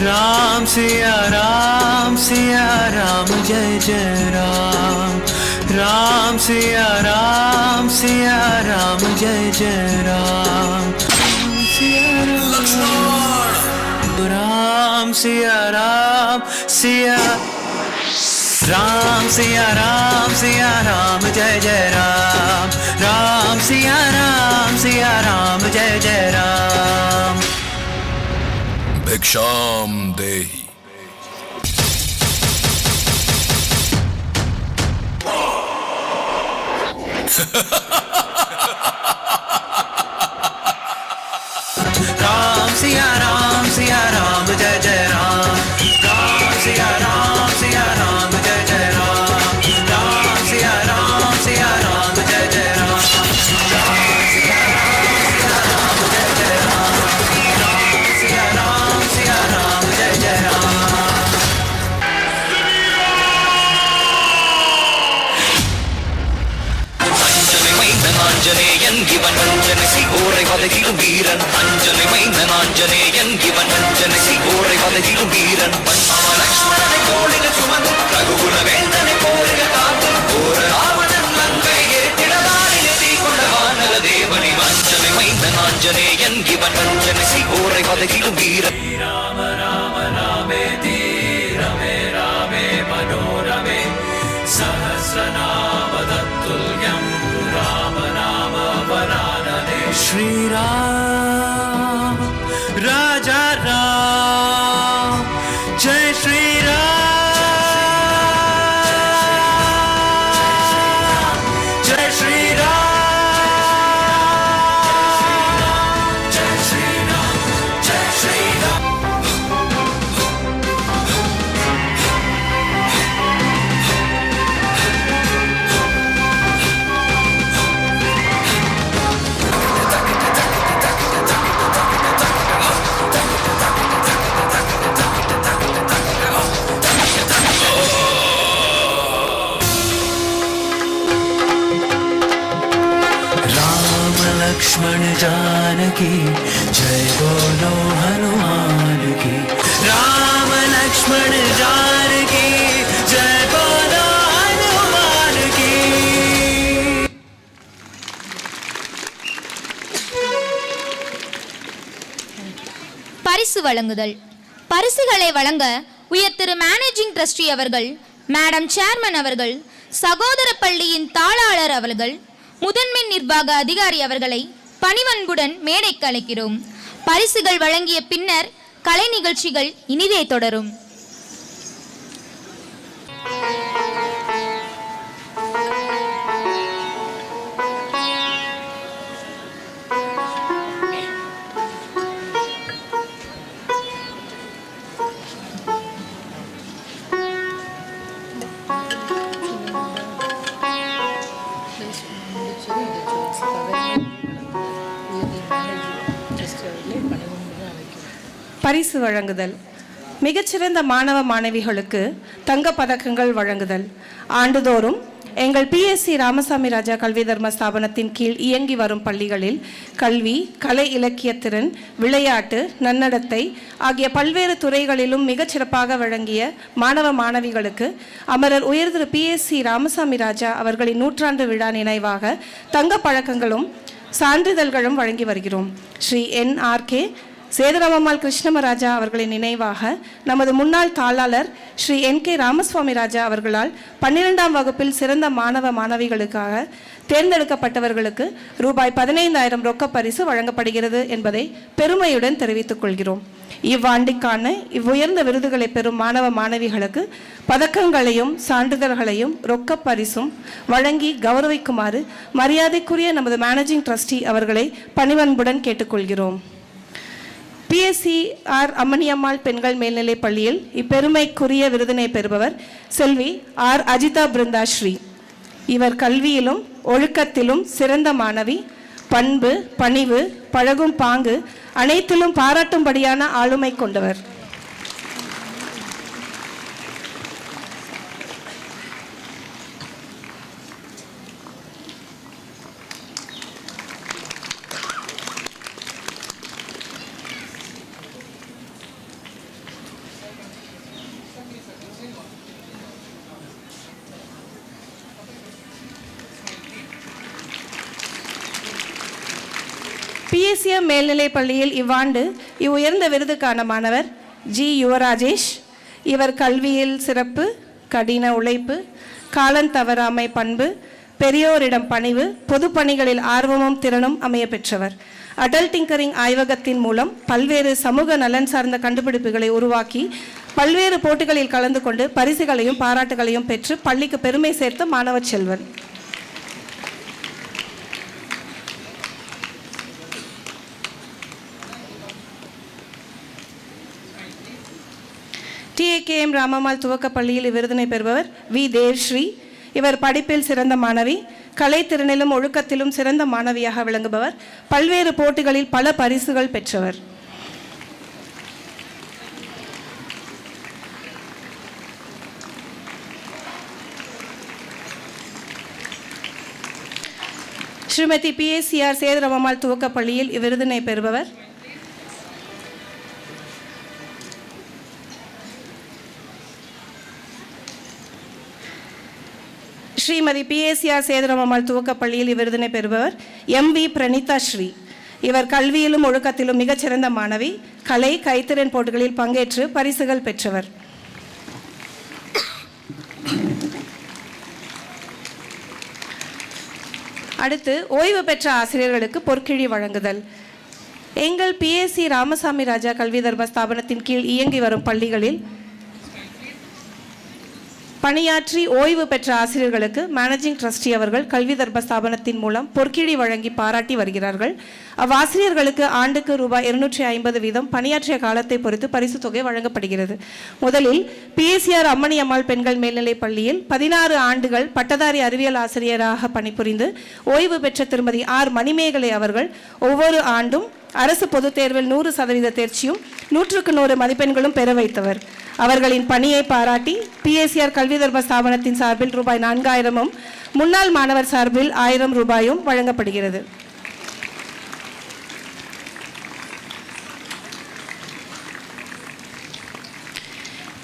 राम सिया राम जय जय राम, राम सिया राम जय जय राम, राम सिया राम जय जय राम, राम सिया राम जय जय राम. भिक्षाम देहि. राम सिया राम जय जय राम, राम सिया राम जय जय राम, राम सिया राम जय जय राम, राम सिया राम जय जय राम, राम सिया राम जय जय राम. ஆஞ்சநேயன் இவன் அஞ்சனசி ஓரை வதகிலும் வீரன், அஞ்சனை மைந்தன் ஆஞ்சநேயன் இவன் அஞ்சனசி ஓரை வதகிலும் வீரன், லக்ஷ்மணனை தோளில் சுமந்து ரகுகுல வேந்தனை போரிட காத்து போர ராவணன் லங்கை ஏற்றிடலாரில் தீ கொண்ட வானர தேவனை, அஞ்சனை மைந்தன் ஆஞ்சநேயன் இவன் அஞ்சனசி ஓரை வதகிலும் வீரன். ராம ராம ராமேதி ரமே ராமே மனோரமே சஹஸ்ரநாம தத்துல்யம் ராம நாம வரானனே. श्रीराम राजा राम जय श्री राम, जय श्री राम, जय श्री राम, जय श्री राम. लक्ष्मण जानकी जय बोलो हनुमान की, राम लक्ष्मण जानकी जय बोलो हनुमान की. பரிசு வழங்குதல். பரிசுகளை வழங்க உயர் திரு மேனேஜிங் ட்ரஸ்டி அவர்கள், மேடம் சேர்மன் அவர்கள், சகோதர பள்ளியின் தாளாளர் அவர்கள், முதன்மை நிர்வாக அதிகாரி அவர்களை பணிவன்புடன் மேடைக்கு அழைக்கிறோம். பரிசுகள் வழங்கிய பின்னர் கலை நிகழ்ச்சிகள் இனிதே தொடரும். பரிசு வழங்குதல். மிகச்சிறந்த மாணவ மாணவிகளுக்கு தங்கப் பதக்கங்கள் வழங்குதல். ஆண்டுதோறும் எங்கள் பிஎஸ்சி ராமசாமி ராஜா கல்வி தர்ம ஸ்தாபனத்தின் கீழ் இயங்கி வரும் பள்ளிகளில் கல்வி, கலை இலக்கியத்திறன், விளையாட்டு, நன்னடத்தை ஆகிய பல்வேறு துறைகளிலும் மிகச்சிறப்பாக வழங்கிய மாணவ மாணவிகளுக்கு அமரர் உயர் திரு பிஎஸ்சி ராமசாமி ராஜா அவர்களின் 100ஆண்டு விழா நினைவாக தங்கப் பழக்கங்களும் சான்றிதழ்களும் வழங்கி வருகிறோம். ஸ்ரீ NRK சேதுராமம்மாள் கிருஷ்ணமராஜா அவர்களின் நினைவாக நமது முன்னாள் தாளாளர் ஸ்ரீ NK ராமசுவாமி ராஜா அவர்களால் 12ஆம் வகுப்பில் சிறந்த மாணவ மாணவிகளுக்காக தேர்ந்தெடுக்கப்பட்டவர்களுக்கு ரூபாய் 15,000 ரொக்க பரிசு வழங்கப்படுகிறது என்பதை பெருமையுடன் தெரிவித்துக் கொள்கிறோம். இவ்வாண்டுக்கான இவ்வுயர்ந்த விருதுகளை பெறும் மாணவ மாணவிகளுக்கு பதக்கங்களையும் சான்றிதழ்களையும் ரொக்க பரிசும் வழங்கி கௌரவிக்குமாறு மரியாதைக்குரிய நமது மேனேஜிங் ட்ரஸ்டி அவர்களை பணிவன்புடன் கேட்டுக்கொள்கிறோம். PSCR அம்மணியம்மாள் பெண்கள் மேல்நிலைப் பள்ளியில் இப்பெருமைக்குரிய விருதினை பெறுபவர் செல்வி R. அஜிதா பிருந்தாஸ்ரீ. இவர் கல்வியிலும் ஒழுக்கத்திலும் சிறந்த மாணவி, பண்பு, பணிவு, பழகும் பாங்கு அனைத்திலும் பாராட்டும்படியான ஆளுமை கொண்டவர். PSCM மேல்நிலைப் பள்ளியில் இவ்வாண்டு இவ்வுயர்ந்த விருதுக்கான மாணவர் G. யுவராஜேஷ். இவர் கல்வியில் சிறப்பு, கடின உழைப்பு, காலந்தவறாமை பண்பு, பெரியோரிடம் பணிவு, பொது பணிகளில் ஆர்வமும் திறனும் அமைய பெற்றவர். அடல் டிங்கரிங் ஆய்வகத்தின் மூலம் பல்வேறு சமூக நலன் சார்ந்த கண்டுபிடிப்புகளை உருவாக்கி பல்வேறு போட்டிகளில் கலந்து கொண்டு பரிசுகளையும் பாராட்டுகளையும் பெற்று பள்ளிக்கு பெருமை சேர்த்த மாணவ செல்வன். TAKM ராமம்மாள் துவக்கப் பள்ளியில் இவ்விருதினை பெறுபவர் V. தேவ்ஸ்ரீ. இவர் படிப்பில் சிறந்த மாணவி, கலைத்திறனிலும் ஒழுக்கத்திலும் சிறந்த மாணவியாக விளங்குபவர். பல்வேறு போட்டிகளில் பல பரிசுகள் பெற்றவர். ஸ்ரீமதி PSCR சேதுராமம்மாள் துவக்கப் பள்ளியில் இவ்விருதினை பெறுபவர் ஸ்ரீமதி PSCR சேதுராமம்மாள் துவக்கப் பள்ளியில் இவ்விருதினை பெறுபவர் MV பிரணீதா ஸ்ரீ. இவர் கல்வியிலும் ஒழுக்கத்திலும் மிகச்சிறந்த மாணவி, கலை, கைத்திறன் போட்டிகளில் பங்கேற்று பரிசுகள் பெற்றவர். அடுத்து ஓய்வு பெற்ற ஆசிரியர்களுக்கு பொற்கிழி வழங்குதல். எங்கள் PSC ராமசாமி ராஜா கல்வி தர்ம ஸ்தாபனத்தின் கீழ் இயங்கி வரும் பள்ளிகளில் பணியாற்றி ஓய்வு பெற்ற ஆசிரியர்களுக்கு மேனேஜிங் ட்ரஸ்டி அவர்கள் கல்வி தர்ம ஸ்தாபனத்தின் மூலம் பொற்கிழி வழங்கி பாராட்டி வருகிறார்கள். அவ்வாசிரியர்களுக்கு ஆண்டுக்கு ரூபாய் 250 வீதம் பணியாற்றிய காலத்தை பொறுத்து பரிசு தொகை வழங்கப்படுகிறது. முதலில் PSCR அம்மணியம்மாள் பெண்கள் மேல்நிலைப் பள்ளியில் 16 ஆண்டுகள் பட்டதாரி அறிவியல் ஆசிரியராக பணிபுரிந்து ஓய்வு பெற்ற திருமதி R. மணிமேகலை அவர்கள் ஒவ்வொரு ஆண்டும் அரசு பொதுத் தேர்வில் 100% தேர்ச்சியும் 100க்கு 100 மதிப்பெண்களும் பெற வைத்தவர். அவர்களின் பணியை பாராட்டி PSCR கல்வி தர்ம ஸ்தாபனத்தின் சார்பில் ரூபாய் 4,000ம் முன்னாள் மாணவர் சார்பில் 1,000 ரூபாயும் வழங்கப்படுகிறது.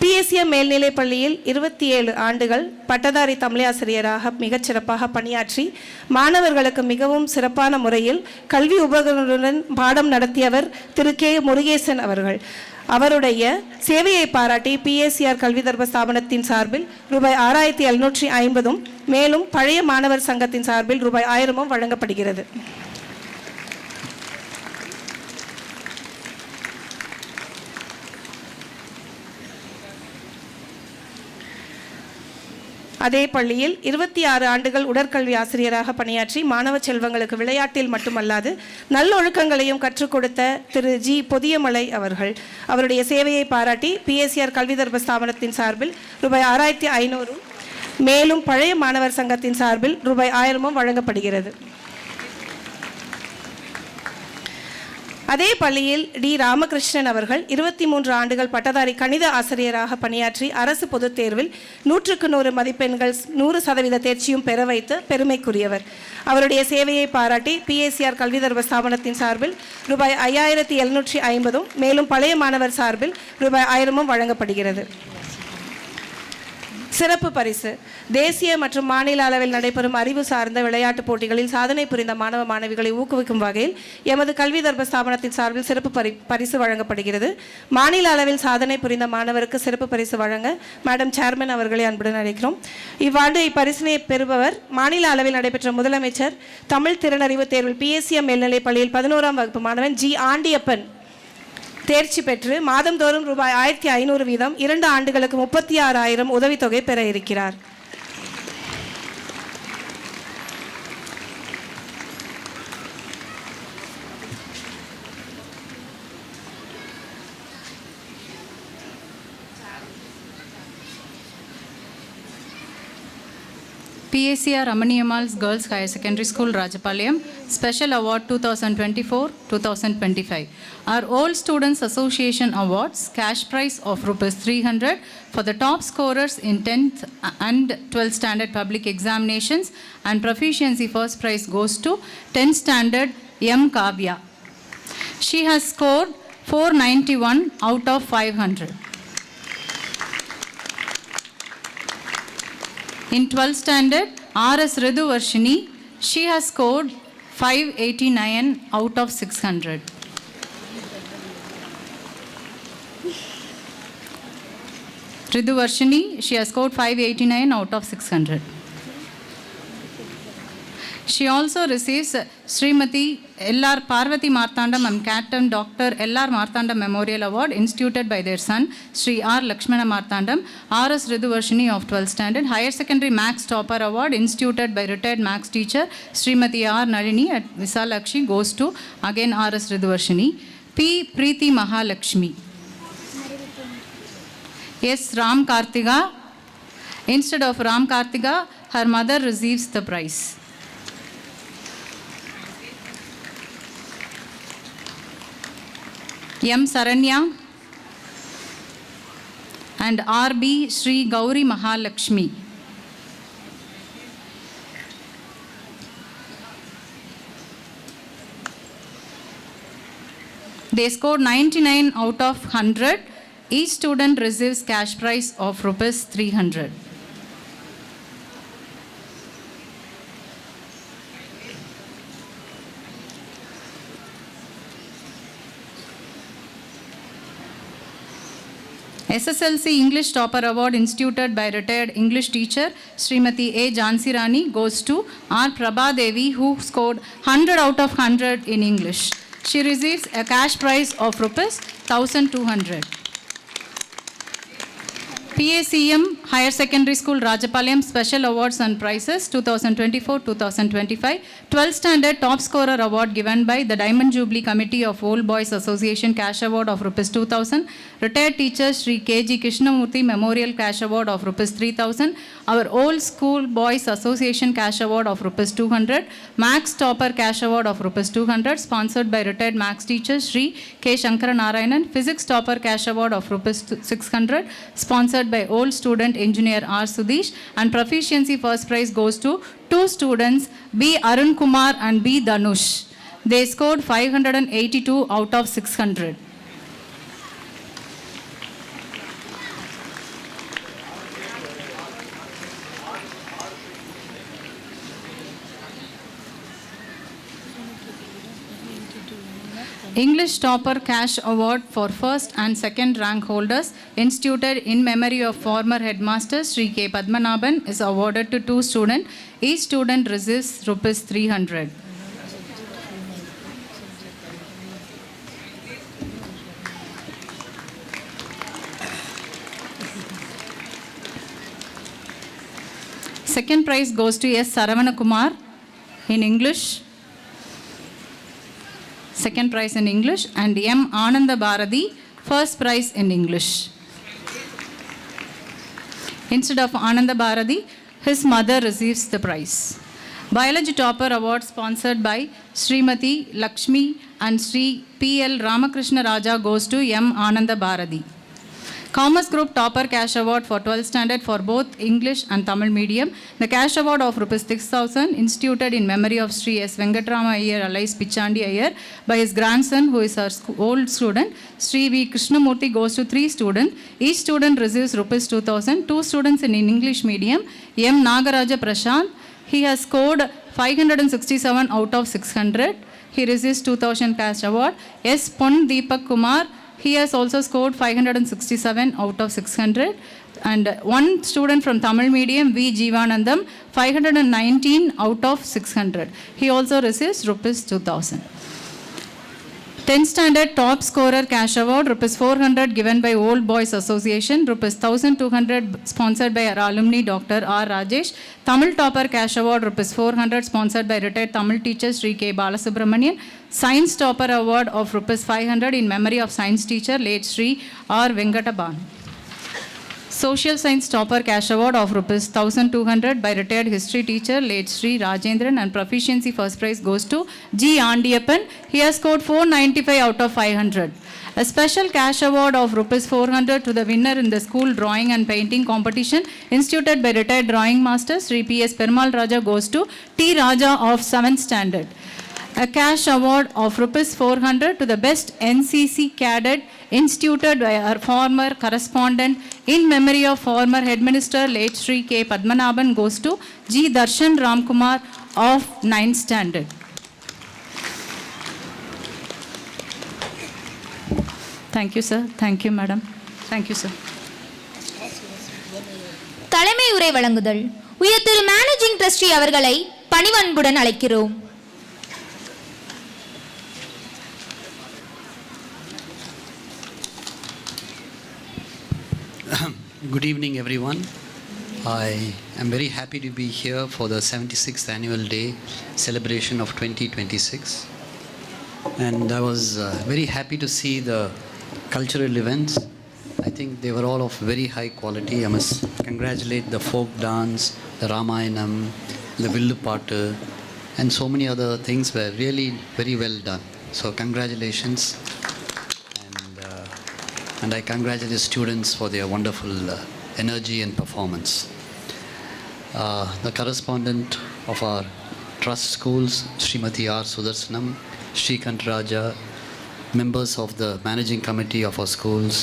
PSCM மேல்நிலைப் பள்ளியில் 27 ஆண்டுகள் பட்டதாரி தமிழாசிரியராக மிகச்சிறப்பாக பணியாற்றி மாணவர்களுக்கு மிகவும் சிறப்பான முறையில் கல்வி உபகரணங்களுடன் பாடம் நடத்தியவர் திரு K. முருகேசன் அவர்கள். அவருடைய சேவையை பாராட்டி PSCR கல்வி தர்ம ஸ்தாபனத்தின் சார்பில் ரூபாய் 6,750ம் மேலும் பழைய மாணவர் சங்கத்தின் சார்பில் ரூபாய் 1,000ம் வழங்கப்படுகிறது. அதே பள்ளியில் 26 ஆண்டுகள் உடற்கல்வி ஆசிரியராக பணியாற்றி மாணவ செல்வங்களுக்கு விளையாட்டில் மட்டுமல்லாது நல்லொழுக்கங்களையும் கற்றுக் கொடுத்த திரு G. பொதியமலை அவர்கள். அவருடைய சேவையை பாராட்டி PSCR கல்வி தர்ம ஸ்தாபனத்தின் சார்பில் ரூபாய் 6,500 மேலும் பழைய மாணவர் சங்கத்தின் சார்பில் ரூபாய் 1,000ம் வழங்கப்படுகிறது. அதே பள்ளியில் டி ராமகிருஷ்ணன் அவர்கள் 23 ஆண்டுகள் பட்டதாரி கணித ஆசிரியராக பணியாற்றி அரசு பொதுத் தேர்வில் 100க்கு 100 மதிப்பெண்கள் 100% தேர்ச்சியும் பெற வைத்து பெருமைக்குரியவர். அவருடைய சேவையை பாராட்டி பிஏசிஆர் கல்வி தர்ம ஸ்தாபனத்தின் சார்பில் ரூபாய் 5750 மேலும் பழைய மாணவர் சார்பில் ரூபாய் 1000 வழங்கப்படுகிறது. சிறப்பு பரிசு தேசிய மற்றும் மாநில அளவில் நடைபெறும் அறிவு சார்ந்த விளையாட்டுப் போட்டிகளில் சாதனை புரிந்த மாணவ மாணவிகளை ஊக்குவிக்கும் வகையில் எமது கல்வி தர்ம ஸ்தாபனத்தின் சார்பில் சிறப்பு பரிசு வழங்கப்படுகிறது. மாநில அளவில் சாதனை புரிந்த மாணவருக்கு சிறப்பு பரிசு வழங்க மேடம் சேர்மன் அவர்களை அன்புடன் அழைக்கிறோம். இவ்வாண்டு இப்பரிசினை பெறுபவர் மாநில அளவில் நடைபெற்ற முதலமைச்சர் தமிழ் திறனறிவு தேர்வில் பிஎஸ்சிஎம் மேல்நிலைப் பள்ளியில் 11ஆம் வகுப்பு மாணவன் ஜி ஆண்டியப்பன் தேர்ச்சி பெற்று மாதந்தோறும் ரூபாய் 1500 வீதம் 2 ஆண்டுகளுக்கு 36,000 உதவித்தொகை பெற இருக்கிறார். PACR Ramaniyammal's Girls Higher Secondary School, Rajapalayam, Special Award 2024-2025. Our All Students Association Awards, cash prize of ₹300 for the top scorers in 10th and 12th standard public examinations, and proficiency first prize goes to 10th standard M. Kavya. She has scored 491 out of 500. In 12th standard, R.S. Ridu Varshini, she has scored 589 out of 600. Ridu Varshini, she has scored 589 out of 600. She also receives Srimati L.R. Parvati Marthandam and Captain Dr. L.R. Marthandam Memorial Award instituted by their son, Sri R. Lakshmana Marthandam, R.S. Riduvarshini of 12th standard. Higher Secondary Max Topper Award instituted by retired Max teacher, Srimati R. Nalini at Visalakshi goes to, again, R.S. Riduvarshini. P. Preeti Mahalakshmi. S. Ram Kartiga. Instead of Ram Kartiga, her mother receives the prize. M. Saranya and R.B. Sri Gauri Mahalakshmi. They scored 99 out of 100. Each student receives cash prize of ₹300. SSLC English Topper Award instituted by retired English teacher Srimati A. Jhansi Rani goes to R. Prabha Devi, who scored 100 out of 100 in English. She receives a cash prize of ₹1,200. PACM Higher Secondary School, Rajapalayam, Special Awards and Prizes 2024-2025. 12th Standard Top Scorer Award given by the Diamond Jubilee Committee of Old Boys Association, cash award of ₹2,000. Retired teacher Sri K.G. Krishnamurthy Memorial Cash Award of ₹3,000. Our Old School Boys Association cash award of ₹200. Max Topper cash award of ₹200, sponsored by retired Max teacher Sri K. Shankara Narayanan. Physics Topper cash award of ₹600, sponsored by Old Student Engineer R. Sudesh. And proficiency first prize goes to 2 students, B. Arun Kumar and B. Dhanush. They scored 582 out of 600. English Topper Cash Award for first and second rank holders instituted in memory of former headmaster Sri K. Padmanabhan is awarded to 2 students. Each student receives ₹300. Second prize goes to S. Saravana Kumar in English. Second prize in English, and M. Ananda Bharati, first prize in English. Instead of Ananda Bharati, his mother receives the prize. Biology Topper Award sponsored by Srimati Lakshmi and Sri P.L. Ramakrishna Raja goes to M. Ananda Bharati. Commerce Group Topper Cash Award for 12th standard for both English and Tamil medium. The cash award of Rs 6,000 instituted in memory of Sri S. Venkatrama Iyer alias Pichandi Iyer by his grandson who is our old student. Sri V. Krishnamurthy goes to 3 students. Each student receives Rs 2,000. 2 students in English medium. M. Nagaraja Prashant. He has scored 567 out of 600. He receives 2,000 cash award. S. Pon Deepak Kumar. He has also scored 567 out of 600. And one student from Tamil medium, V. Jeevanandam, 519 out of 600. He also receives Rs 2,000. 10th standard top scorer cash award, Rs 400 given by Old Boys Association, Rs 1,200 sponsored by our alumni Dr. R. Rajesh. Tamil topper cash award, Rs 400 sponsored by retired Tamil teacher Sri K. Balasubramanian. Science topper award of Rs 500 in memory of science teacher late Sri R. Venkataban. Social Science Topper Cash Award of Rs 1,200 by retired history teacher late Sri Rajendran, and Proficiency First Prize goes to G. Andiyappan. He has scored 495 out of 500. A special cash award of Rs 400 to the winner in the school drawing and painting competition instituted by retired drawing master Sri P.S. Perumal Raja goes to T. Raja of 7th standard. A cash award of Rs 400 to the best NCC cadet instituted by our former correspondent in memory of former headmaster late Sri K. Padmanabhan goes to G. Darshan Ramkumar of 9th standard. Thank you, sir. Thank you, madam. Thank you, sir. தலைமை உரை வழங்குதல். உயர் திரு managing trustee அவர்களை பணிவன்புடன் அழைக்கிறோம். Good evening, everyone. I am very happy to be here for the 76th annual day celebration of 2026. And I was very happy to see the cultural events. I think they were all of very high quality. I must congratulate the folk dance, the Ramayanam, the Villu Pattu, and so many other things were really very well done. So congratulations. And I congratulate the students for their wonderful energy and performance. The correspondent of our trust schools, Srimati R. Sudarsanam, Shrikant Raja, members of the managing committee of our schools,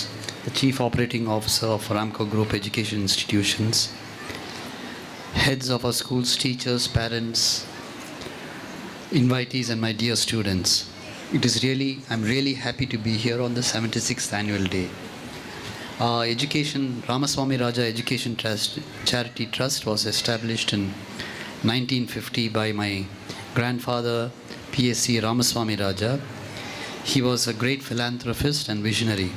the chief operating officer of Ramco Group Education Institutions, heads of our schools, teachers, parents, invitees, and my dear students. I'm really happy to be here on the 76th annual day. Ramaswamy Raja Education Trust, Charity Trust was established in 1950 by my grandfather, PSC Ramaswamy Raja. He was a great philanthropist and visionary.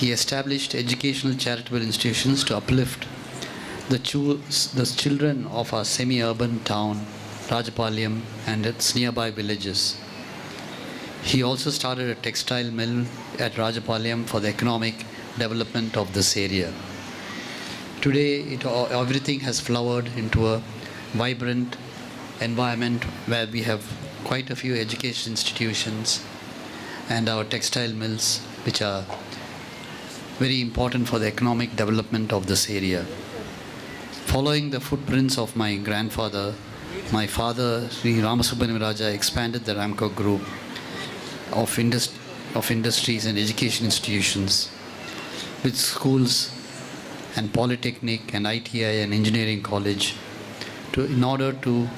He established educational charitable institutions to uplift the children of our semi-urban town, Rajapalayam, and its nearby villages. He also started a textile mill at Rajapalayam for the economic development of this area. Today, everything has flowered into a vibrant environment where we have quite a few education institutions and our textile mills, which are very important for the economic development of this area. Following the footprints of my grandfather, my father, Sri Ramasubramanian Raja, expanded the Ramco Group of industries and education institutions with schools and polytechnic and ITI and engineering college in order to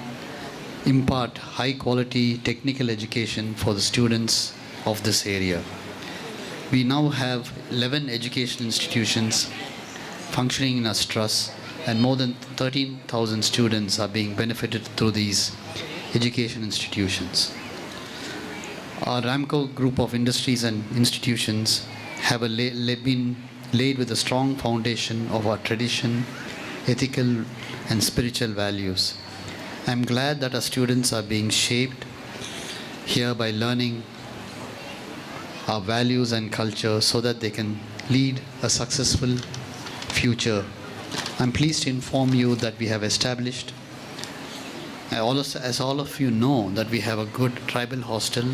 impart high quality technical education for the students of this area. We now have 11 education institutions functioning in our trust, and more than 13,000 students are being benefited through these education institutions. Our Ramco group of industries and institutions have been laid with a strong foundation of our tradition, ethical and spiritual values. I am glad that our students are being shaped here by learning our values and culture so that they can lead a successful future. I am pleased to inform you that we have established As all of you know, that we have a good tribal hostel,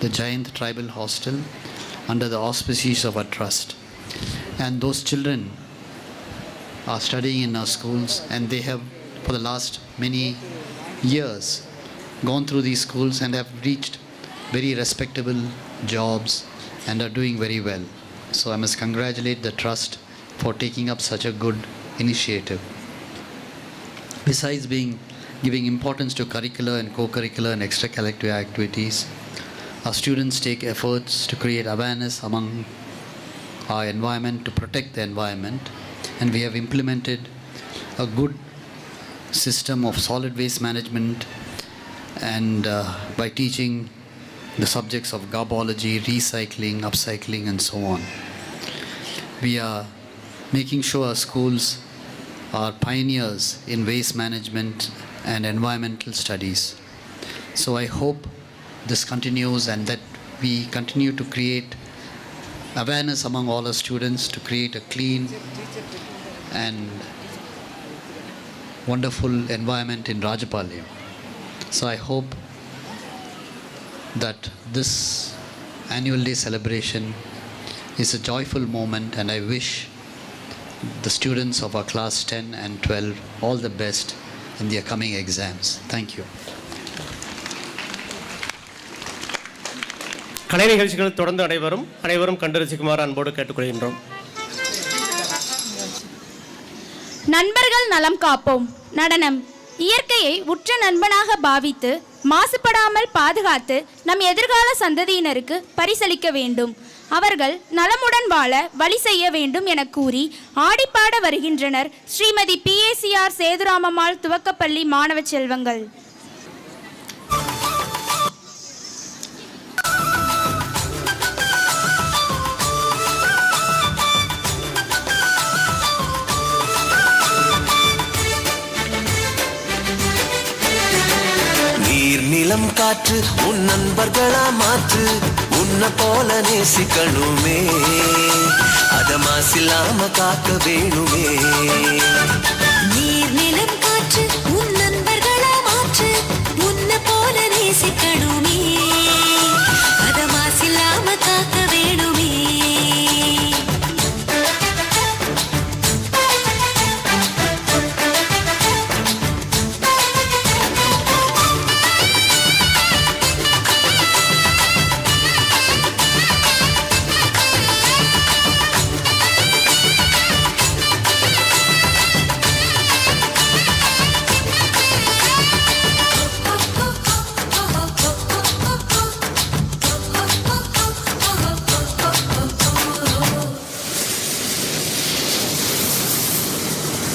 the Giant Tribal Hostel, under the auspices of our trust. And those children are studying in our schools, and they have, for the last many years, gone through these schools and have reached very respectable jobs and are doing very well. So I must congratulate the trust for taking up such a good initiative. Besides giving importance to curricular and co-curricular and extracurricular activities, our students take efforts to create awareness among our environment, to protect the environment, and we have implemented a good system of solid waste management, and by teaching the subjects of garbology, recycling, upcycling, and so on. We are making sure our schools are pioneers in waste management and environmental studies. So I hope this continues, and that we continue to create awareness among all our students to create a clean and wonderful environment in Rajapalayam. So I hope that this annual day celebration is a joyful moment, and I wish the students of our class 10 and 12 all the best in their coming exams. Thank you. கலை நிகழ்ச்சிகள் தொடர்ந்து அனைவரும் கண்டு ரசிக்குமாறு அன்போடு கேட்டுக்கொள்கின்றோம். நண்பர்கள் நலம் காப்போம். நடனம் இயற்கையை உற்ற நண்பனாக பாவித்து மாசுபடாமல் பாதுகாத்து நம் எதிர்கால சந்ததியினருக்கு பரிசளிக்க வேண்டும். அவர்கள் நலமுடன் வாழ வழி செய்ய வேண்டும் என கூறி ஆடிப்பாட வருகின்றனர் ஸ்ரீமதி PACR சேதுராமம்மாள் துவக்கப்பள்ளி மாணவ செல்வங்கள். நிலம் காற்று உன் நண்பர்களா மாற்று, உன்னை போல நேசிக்கணுமே, அத மாசில்லாம காக்க வேணுமே. நீர் நிலம் காற்று உன் நண்பர்களா மாற்று, உன்னை போல நேசிக்கணுமே, அத மாசில்லாம காக்க வேணுமே.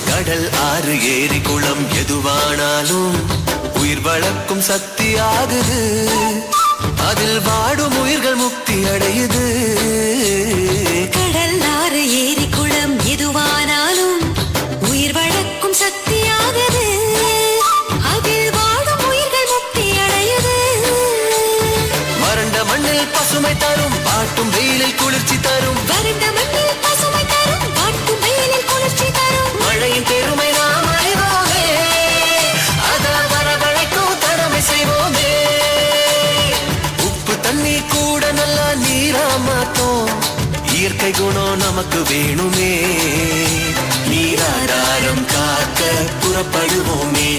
கடல் ஆறு ஏரி குளம் எதுவானாலும் உயிர் வளர்க்கும் சக்தி ஆகுது, அதில் வாடும் உயிர்கள் முக்தி அடையுது. கடல் ஆறு ஏரி குளம் எதுவானாலும் உயிர் வளர்க்கும் சக்தி ஆகுது, அதில் வாடும் உயிர்கள் முக்தி அடையுது. வறண்ட மண்ணில் பசுமை தரும், பாட்டும் வெயிலில் குளிர்ச்சி தரும். வறண்ட மண்ணில் பசுமை தரும், பாட்டும் வெயிலில் குளிர்ச்சி தரும். மழையின் பெருமை நாம் அறிவோமே, அத வரவழைக்கும் கடமை செய்வோமே. உப்பு தண்ணி கூட நல்லா நீரா மாத்தோம், இயற்கை குணம் நமக்கு வேணுமே. நீராதாரம் காக்க புறப்படுவோமே,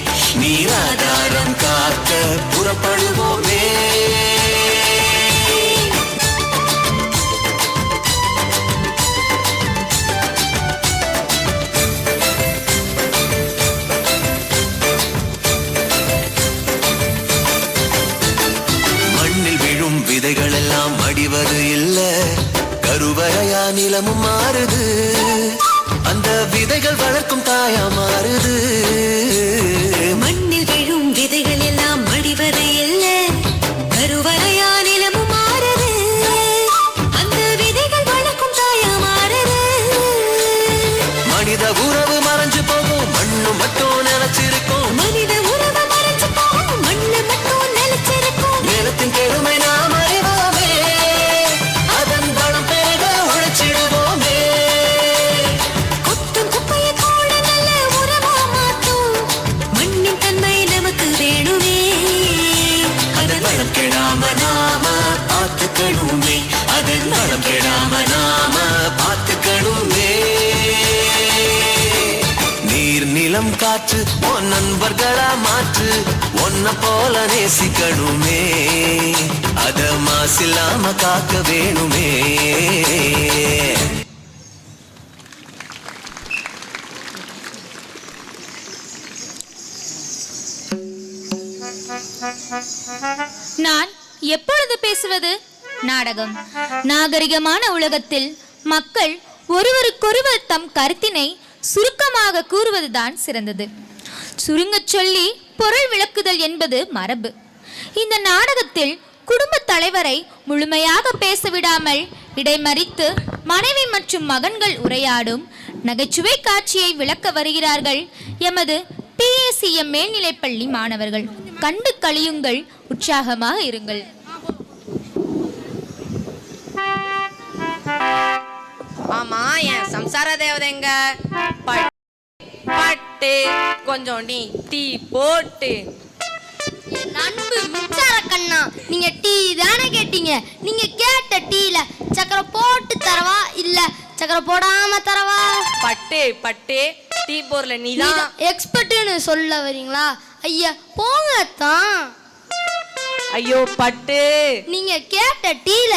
நீராதாரம் காக்க புறப்படுவோமே. விதைகள் எல்லாம் அடிவது இல்ல, கருவறையா நிலமும் மாறுது, அந்த விதைகள் வளர்க்கும் தாயா மாறுது. மண்ணில் விழும் விதைகள் எல்லாம் அடிவது இல்ல, கருவறையா நிலமும் மாறுது, அந்த விதைகள் வளர்க்கும் தாயா மாறுது. மனித உறவு மறைஞ்சு போகும், மண்ணு மட்டும் நினைச்சிருக்கும். மனித உறவு மறைஞ்சு போகும், மண்ணு மட்டும் நினைச்சிருக்கும். நிலத்தின் பெருமை நாம் அறிவோமே, அதன் பலம் பெருக உழைச்சிடுவோமே. கொட்டும் குப்பையை கூட நல்ல உறவா மாற்றும், மண்ணின் தன்மை கெடாம நாம பார்த்துக்கணுமே, அதன் நலம் கெடாம நாம பார்த்துக்கணுமே. நீர் நிலம் காற்று உன் நண்பர்களா மாற்று, ஒன்ன போல நேசிக்கணுமே, அத மாசில்லாம காக்க வேணுமே. நான் எப்பொழுது பேசுவது? நாடகம். நாகரிகமான உலகத்தில் மக்கள் ஒருவருக்கொருவர் தம் கருத்தினை சுருக்கமாக கூறுவதுதான் சிறந்தது. சுருங்கச் சொல்லி பொருள் விளக்குதல் என்பது மரபு. இந்த நாடகத்தில் குடும்ப தலைவரை முழுமையாக பேசவிடாமல் இடைமறித்து மனைவி மற்றும் மகன்கள் உரையாடும் நகைச்சுவை காட்சியை விளக்க வருகிறார்கள் எமது PACM மேல்நிலைப்பள்ளி மாணவர்கள். கண்டு கழியுங்கள், உற்சாகமாக இருங்கள். ஆமா, என் சம்சார தேவதைங்க. பட்டு கொஞ்சம் நீ டீ போட்டு. அன்பு மின்சார கண்ணா, நீங்க டீ தானே கேட்டீங்க. நீங்க கேட்ட டீல சக்கரை போட்டு தரவா இல்ல சக்கரை போடாம தரவா? பட்டு பட்டு டீ போர்ல நீதான் எக்ஸ்பர்ட்னு சொல்ல வரீங்களா? ஐயா போங்க தான். ஐயோ பட்டு, நீங்க கேட்ட டீல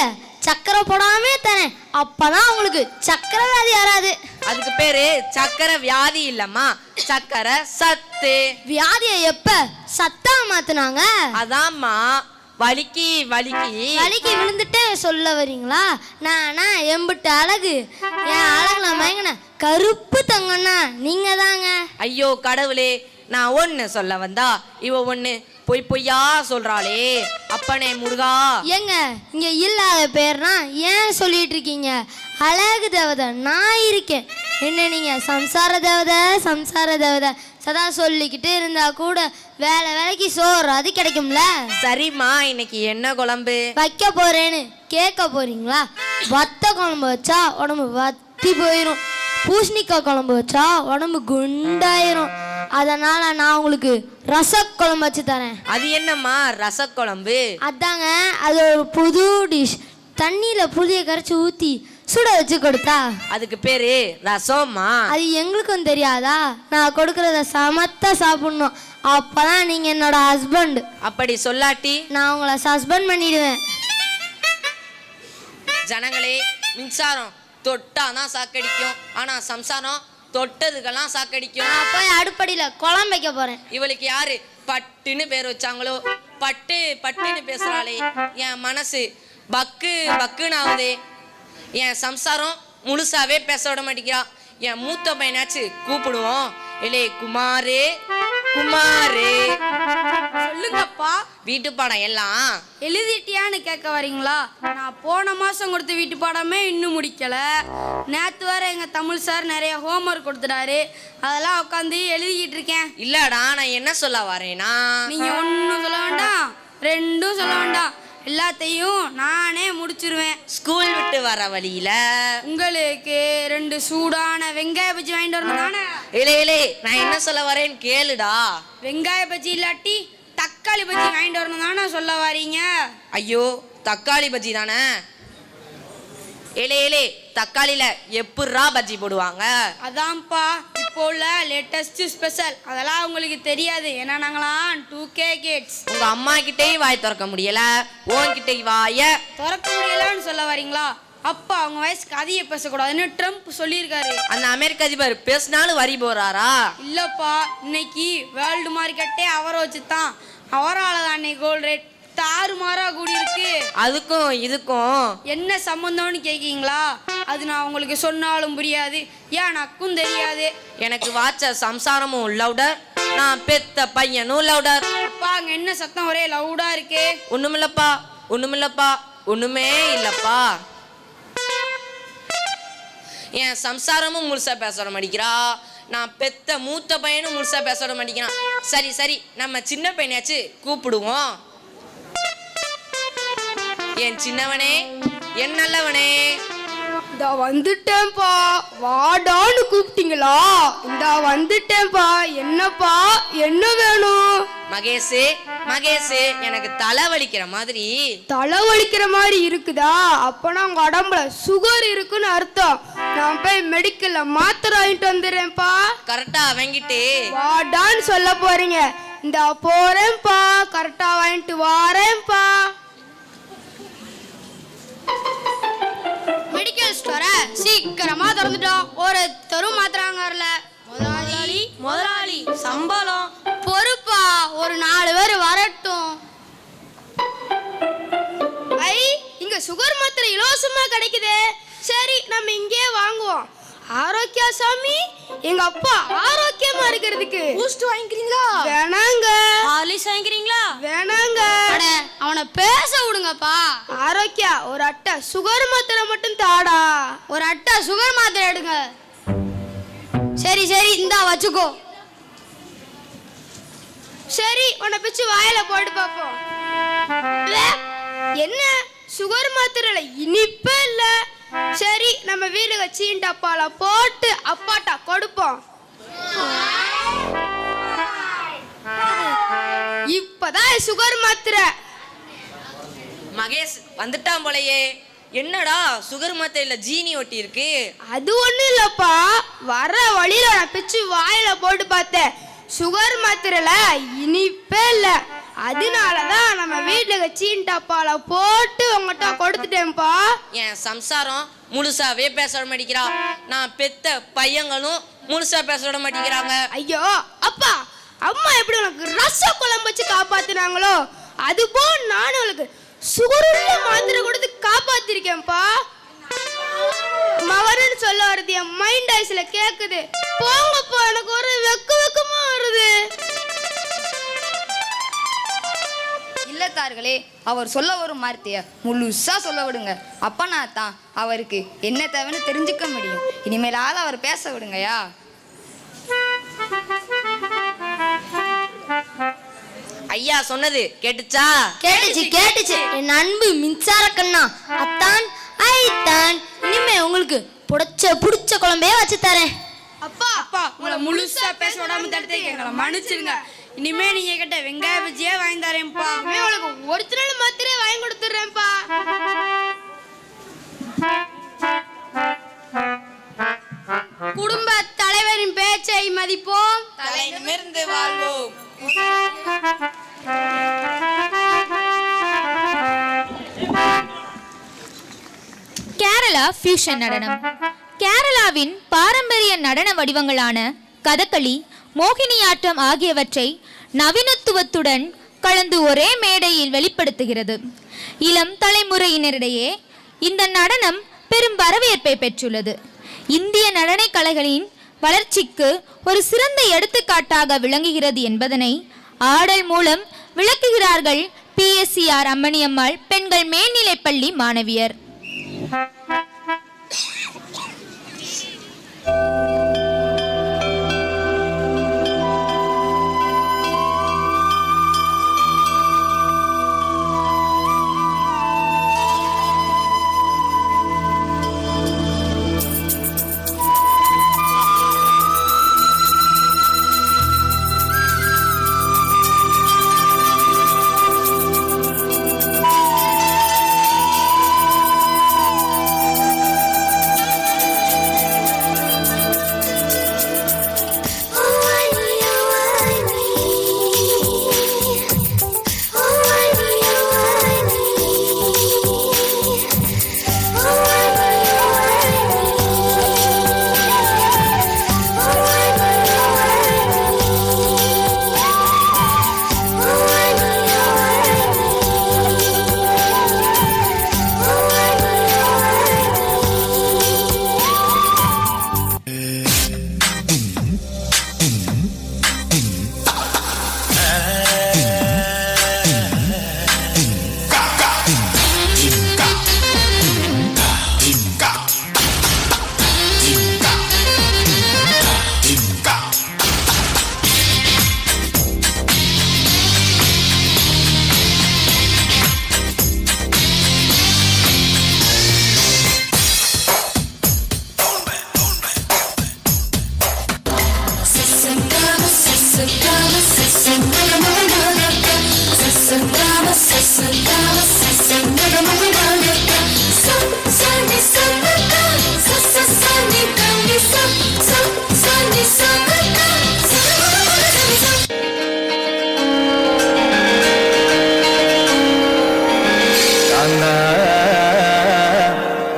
சக்கரை போடாம தரேன், அப்பதான் உங்களுக்கு சக்கரை வியாதி வராது. அதுக்கு பேரு சக்கரை வியாதி இல்லம்மா, சக்கரை சத்து. வியாதியை எப்ப சத்தா மாத்துனாங்க? அதாம்மா, வலிக்கு வலிக்கு வலிக்கு விழுந்துட்டு சொல்ல வரீங்களா? நானா எம்பிட்டு அழகு, என் அழகுல மயங்கின கருப்பு தங்கண்ணா நீங்க தாங்க. ஐயோ கடவுளே, நான் ஒன்னு சொல்ல வந்தா இவ ஒன்னு பொய் பொய்யா சொல்றாளே. அப்பனே முருகா. ஏங்க இங்க இல்லாத பேர்னா ஏன் சொல்லிட்டு இருக்கீங்க? அழகு தேவதை நான் இருக்கேன். என்ன நீங்க சம்சார தேவதை சம்சார தேவதை சதா சொல்லிக்கிட்டு இருந்தா கூட வேலை வேலைக்கு சோறு அது கிடைக்கும்ல. சரிம்மா, இன்னைக்கு என்ன குழம்பு வைக்க போறேன்னு கேட்க போறீங்களா? வத்த குழம்பு வச்சா உடம்பு வத்தி போயிடும், பூசணிக்காய் குழம்பு வச்சா உடம்பு குண்டாயிரும். அதனால நான் உங்களுக்கு ரசக்குழம்பு வச்சு தரேன். அது என்னம்மா ரசக்குழம்பு? அதாங்க, அது ஒரு புது டிஷ். தண்ணியில புளிய கரைச்சி ஊத்தி சுட வச்சு கொடுத்தா அதுக்கு பேரு ரசம்மா. அது எங்களுக்கும் தெரியாதா? நான் கொடுக்கறத சமத்தா சாப்பிடணும், அப்பதான் நீங்க என்னோட ஹஸ்பண்ட். அப்படி சொல்லாட்டி நான் உங்களை சஸ்பெண்ட் பண்ணிடுவேன். ஜனங்களே, மின்சாரம் தொட்டாதான் சாக்கடிக்கும், ஆனா சம்சாரம் தொட்டதுக்கெல்லாம் சாக்கடிக்கும். நான் போய் அடுப்படியில குழம்பு வைக்க போறேன். இவளுக்கு யாரு பட்டுன்னு பேர் வச்சாங்களோ, பட்டு பட்டுன்னு பேசுறாளே, என் மனசு பக்கு பக்குன்னு ஆகுதே. என் சம்சாரம் முழுசாவே பேச விட மாட்டேங்கிறா. என் மூத்த பையனாச்சு கூப்பிடுவோம். இல்லே குமாரே குமாரே. சொல்லுங்கப்பா. வீட்டு பாடம் எல்லாம் எழுதிட்டியான்னு கேட்க வரீங்களா? நான் போன மாசம் கொடுத்த வீட்டு பாடமே இன்னும் முடிக்கல. நேற்று வர எங்க தமிழ் சார் நிறைய ஹோம்ஒர்க் கொடுத்துட்டாரு, அதெல்லாம் உட்காந்து எழுதிக்கிட்டு இருக்கேன். இல்லடா, நான் என்ன சொல்ல வரேனா, நீங்க ஒன்றும் சொல்ல வேண்டாம், ரெண்டும் சொல்ல வேண்டாம், எல்லாத்தையும் நானே முடிச்சிருவேன். ஸ்கூல் விட்டு வர வழியில உங்களுக்கு 2 சூடான வெங்காய பஜ்ஜி வாங்கிட்டு வரணும் தானே? இல்லே இல்லே, நான் என்ன சொல்ல வரேன்னு கேளுடா. வெங்காய பஜ்ஜி இல்லாட்டி தக்காளி பஜ்ஜி வாங்கிட்டு வரணும் தானே சொல்ல வரீங்க? ஐயோ, தக்காளி பஜ்ஜி தானே. ஏலே ஏலே, தக்காளியில எப்பட்றா பஜ்ஜி போடுவாங்க? அதான்ப்பா இப்போ உள்ள லேட்டஸ்ட் ஸ்பெஷல். அதெல்லாம் உங்களுக்கு தெரியாது, ஏன்னா நாங்களாம் 2K கிட்ஸ். உங்க அம்மா கிட்டேயும் வாய் திறக்க முடியல, உன்கிட்டயும் வாய திறக்க முடியலன்னு சொல்ல வரீங்களா? அப்பா அவங்க வயசுக்கு அதிக பேசக்கூடாதுன்னு ட்ரம்ப் சொல்லியிருக்காரு. அந்த அமெரிக்க அதிபர் பேசினாலும் வரி போறாரா? இல்லப்பா, இன்னைக்கு வேர்ல்டு மார்க்கெட்டே அவரை வச்சுதான். அவரால் தான் இன்னைக்கு கோல்ட் ரேட் தாறுமாறா கூடி இருக்கு. அதுக்கும் இதுக்கும் என்ன சம்பந்தம்னு கேட்கீங்களா? அது நான் உங்களுக்கு சொன்னாலும் புரியாது, ஏன் எனக்கும் தெரியாது. எனக்கு வாச்ச சம்சாரமும் லவுடர், நான் பெத்த பையனும் லவுடர். அப்பா அங்க என்ன சத்தம் ஒரே லவுடா இருக்கு? ஒண்ணுமில்லப்பா ஒண்ணுமில்லப்பா ஒண்ணுமே இல்லப்பா. என் சம்சாரமும் முழுசா பேச மாட்டேங்கிறா, நான் பெத்த மூத்த பையனும் முழுசா பேச மாட்டேங்கிறான். சரி சரி, நம்ம சின்ன பையனாச்சு கூப்பிடுவோம். என் சின்னவனே, என் நல்லவனே. இந்த வந்துட்டேன்பா. வாடான்னு கூப்பிட்டீங்களா? இந்த வந்துட்டேன்பா. என்னப்பா, என்ன வேணும்? மகேஷே, மகேஷ் எனக்கு தலை வலிக்கிற மாதிரி இருக்குதா? அப்பனா உங்க உடம்புல சுகர் இருக்குன்னு அர்த்தம். நான் போய் மெடிக்கல்ல மாத்திரை வாங்கிட்டு வந்துடுறேன்ப்பா. கரெக்டா வாங்கிட்டு வாடான்னு சொல்ல போறீங்க. இந்த போறேன்ப்பா, கரெக்டா வாங்கிட்டு வாரேன்ப்பா. மெடிக்கல் ஸ்டோர சீக்கிரமா திறந்துட்டோம். ஒரு தெரு மாத்திராங்க வரல. முதலாளி சம்பளம் பொறுப்பா, ஒரு 4 பேர் வரட்டும். இங்க சுகர் மாத்திரை இலவசமா கிடைக்குதே. சரி, நம்ம இங்கே வாங்குவோம். ஆரோக்கியா சாமி, எங்க அப்பா ஆரோக்கியமா இருக்கிறதுக்கு பூஸ்ட் வாங்கிக்கிறீங்களா? வேணாங்க. ஹார்லிக்ஸ் வாங்கிக்கிறீங்களா? வேணாங்க. அவனை பேச விடுங்கப்பா. ஆரோக்கியா, ஒரு அட்டை சுகர் மாத்திரை மட்டும் தாடா. ஒரு அட்டை சுகர் மாத்திரை எடுங்க. சரி இந்தா வச்சுக்கோ. சரி, உன்னை பிச்சு வாயில போட்டு பாப்போம். என்ன சுகர் மாத்திரைல இனிப்பே இல்ல. சரி, நம்ம வீட்டுக்கு சீண்டாப்பால போட்டு அப்பாட்டா கொடுப்போம். இப்பதான் சுகர் மாத்திரை. மகேஷ் வந்துட்டான் போலயே. என்னடா சுகர் மாத்திரையில ஜீனி ஒட்டி இருக்கு? அது ஒண்ணும் இல்லப்பா, வர வழியில நான் பிச்சு வாயில போட்டு பார்த்தேன். சுகர் மாத்திரைல இனிப்பே இல்ல. அதனாலதான் நம்ம வீட்டுல சீண்டாப்பால போட்டு உங்ககிட்ட கொடுத்துட்டேன்ப்பா. என் சம்சாரம் முழுசாவே பேச விட மாட்டேங்கிறா. நான் பெத்த பையங்களும் முழுசா பேச விட மாட்டேங்கிறாங்க. ஐயோ அப்பா, அம்மா எப்படி உனக்கு ரச குழம்பு வச்சு காப்பாத்தினாங்களோ அதுபோ நானும் உனக்கு சுகருள்ள மாத்திரை கொடுத்து காப்பாத்திருக்கேன்ப்பா. மவரன்னு சொல்ல வருது, என் மைண்ட் ஐஸ்ல கேக்குது. போங்கப்பா, எனக்கு ஒரு வெக்கமா வருது. இல்லத்தார்களே, அவர் சொல்ல வரும் வார்த்தைய முழுசா சொல்ல விடுங்க. அப்பனா தான் அவருக்கு என்ன தேவைன்னு தெரிஞ்சுக்க முடியும். இனிமேலாவது அவர் பேச விடுங்கயா. ஐயா சொன்னது கேட்டுச்சா? கேட்டுச்சு. என் அன்பு மின்சார கண்ணா, அத்தான் ஐத்தான், இனிமே உங்களுக்கு புடிச்ச குழம்பே வச்சு தரேன். அப்பா, உங்களை முழுசா பேச விடாம தடுத்து எங்களை மன்னிச்சிருங்க. இனிமே நீங்க கிட்ட வெங்காய பஜ்ஜியே வாங்கி தரேன்ப்பா. உங்களுக்கு ஒரிஜினல் மாத்திரை வாங்கி கொடுத்துறேன்ப்பா. குடும்ப தலைவரின் பேச்சை மதிப்போம், தலை நிமிர்ந்து வாழ்வோம். கேரளா ஃபியூஷன் நடனம். கேரளாவின் பாரம்பரிய நடன வடிவங்களான கதகளி, மோகினியாட்டம் ஆகியவற்றை நவீனத்துவத்துடன் கலந்து ஒரே மேடையில் வெளிப்படுத்துகிறது. இளம் தலைமுறையினரிடையே இந்த நடனம் பெரும் வரவேற்பை பெற்றுள்ளது. இந்திய நடன கலைகளின் வளர்ச்சிக்கு ஒரு சிறந்த எடுத்துக்காட்டாக விளங்குகிறது என்பதனை ஆடல் மூலம் விளக்குகிறார்கள் PSCR அம்மணியம்மாள் பெண்கள் மேல்நிலைப்பள்ளி மாணவியர்.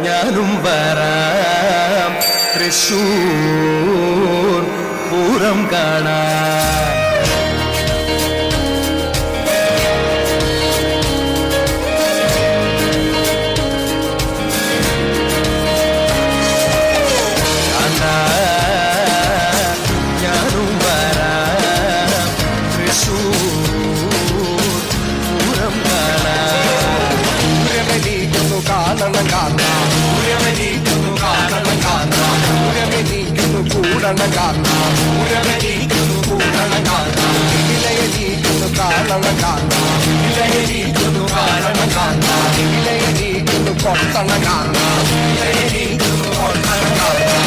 ഞാനും വരാം തൃശൂർ പൂരം കാണാൻ. ഞാനും വരാം തൃശൂർ പൂരം കാണാൻ. പൂരമെനിക്കൊന്നു കാണണം കാണാം, പൂരമെനിക്കൊന്നു കാണണം കാണാം, പൂരമെനിക്കൊന്നു കൂടണം കാണാം, പൂരമെനിക്കൊന്നു കൂടണം കാണാം, ഇലയെനിക്കൊന്നു കാണണം കാണാം, ഇലയെനിക്കൊന്നു കാണണം കാണാം, ഇലയെനിക്കൊന്നു കൊട്ടണം കാണാം, ഇലയെനിക്കൊന്നു കൊട്ടണം കാണാം.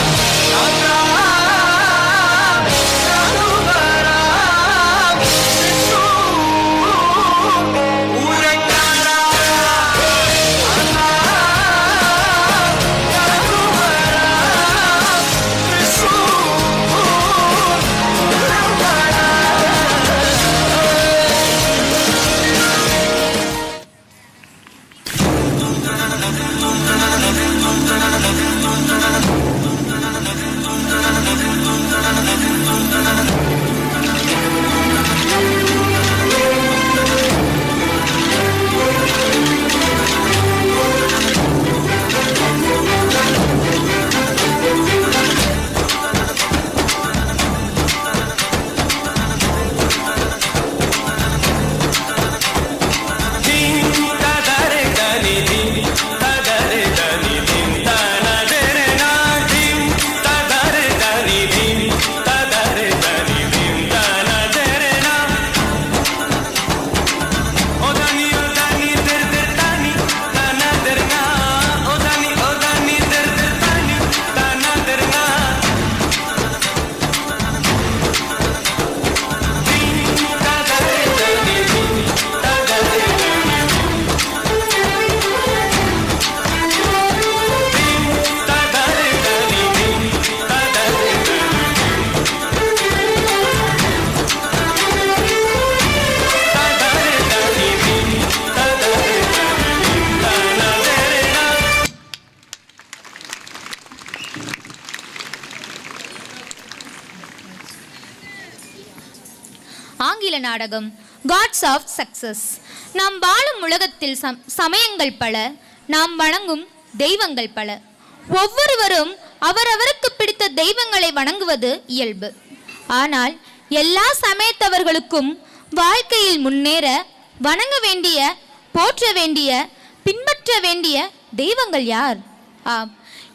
ஆங்கில நாடகம் காட்ஸ் ஆஃப் சக்சஸ். நாம் வாழும் உலகத்தில் சமயங்கள் பல, நாம் வணங்கும் தெய்வங்கள் பல. ஒவ்வொருவரும் அவரவருக்கு பிடித்த தெய்வங்களை வணங்குவது இயல்பு. ஆனால் எல்லா சமயத்தவர்களுக்கும் வாழ்க்கையில் முன்னேற வணங்க வேண்டிய, போற்ற வேண்டிய, பின்பற்ற வேண்டிய தெய்வங்கள் யார்? ஆம்,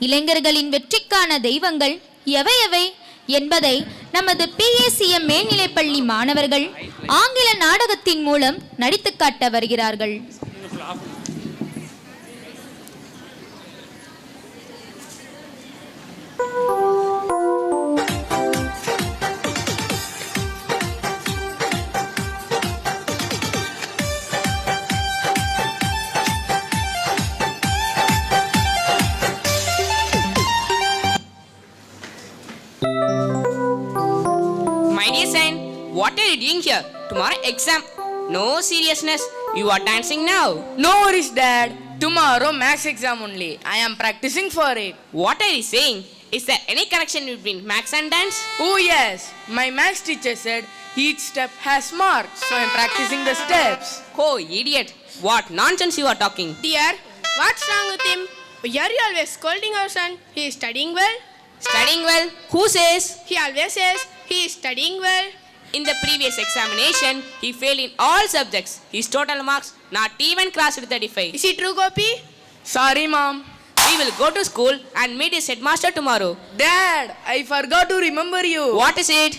இளைஞர்களின் வெற்றிக்கான தெய்வங்கள் எவை எவை என்பதை நமது PACM மேல்நிலைப்பள்ளி மாணவர்கள் ஆங்கில நாடகத்தின் மூலம் நடித்து காட்ட வருகிறார்கள். My dear son, what are you doing here? Tomorrow exam. No seriousness. You are dancing now. No worries, Dad. Tomorrow maths exam only. I am practicing for it. What are you saying? Is there any connection between maths and dance? Oh yes, my maths teacher said each step has marks, so I am practicing the steps. Oh, idiot. What nonsense you are talking. Dear, what's wrong with him? Why are you always scolding our son? He is studying well. Studying well? Who says? He always says he is studying well. In the previous examination, he failed in all subjects. His total marks not even crossed 35. Is it true, Gopi? Sorry, Mom. We will go to school and meet his headmaster tomorrow. Dad, I forgot to remember you. What is it?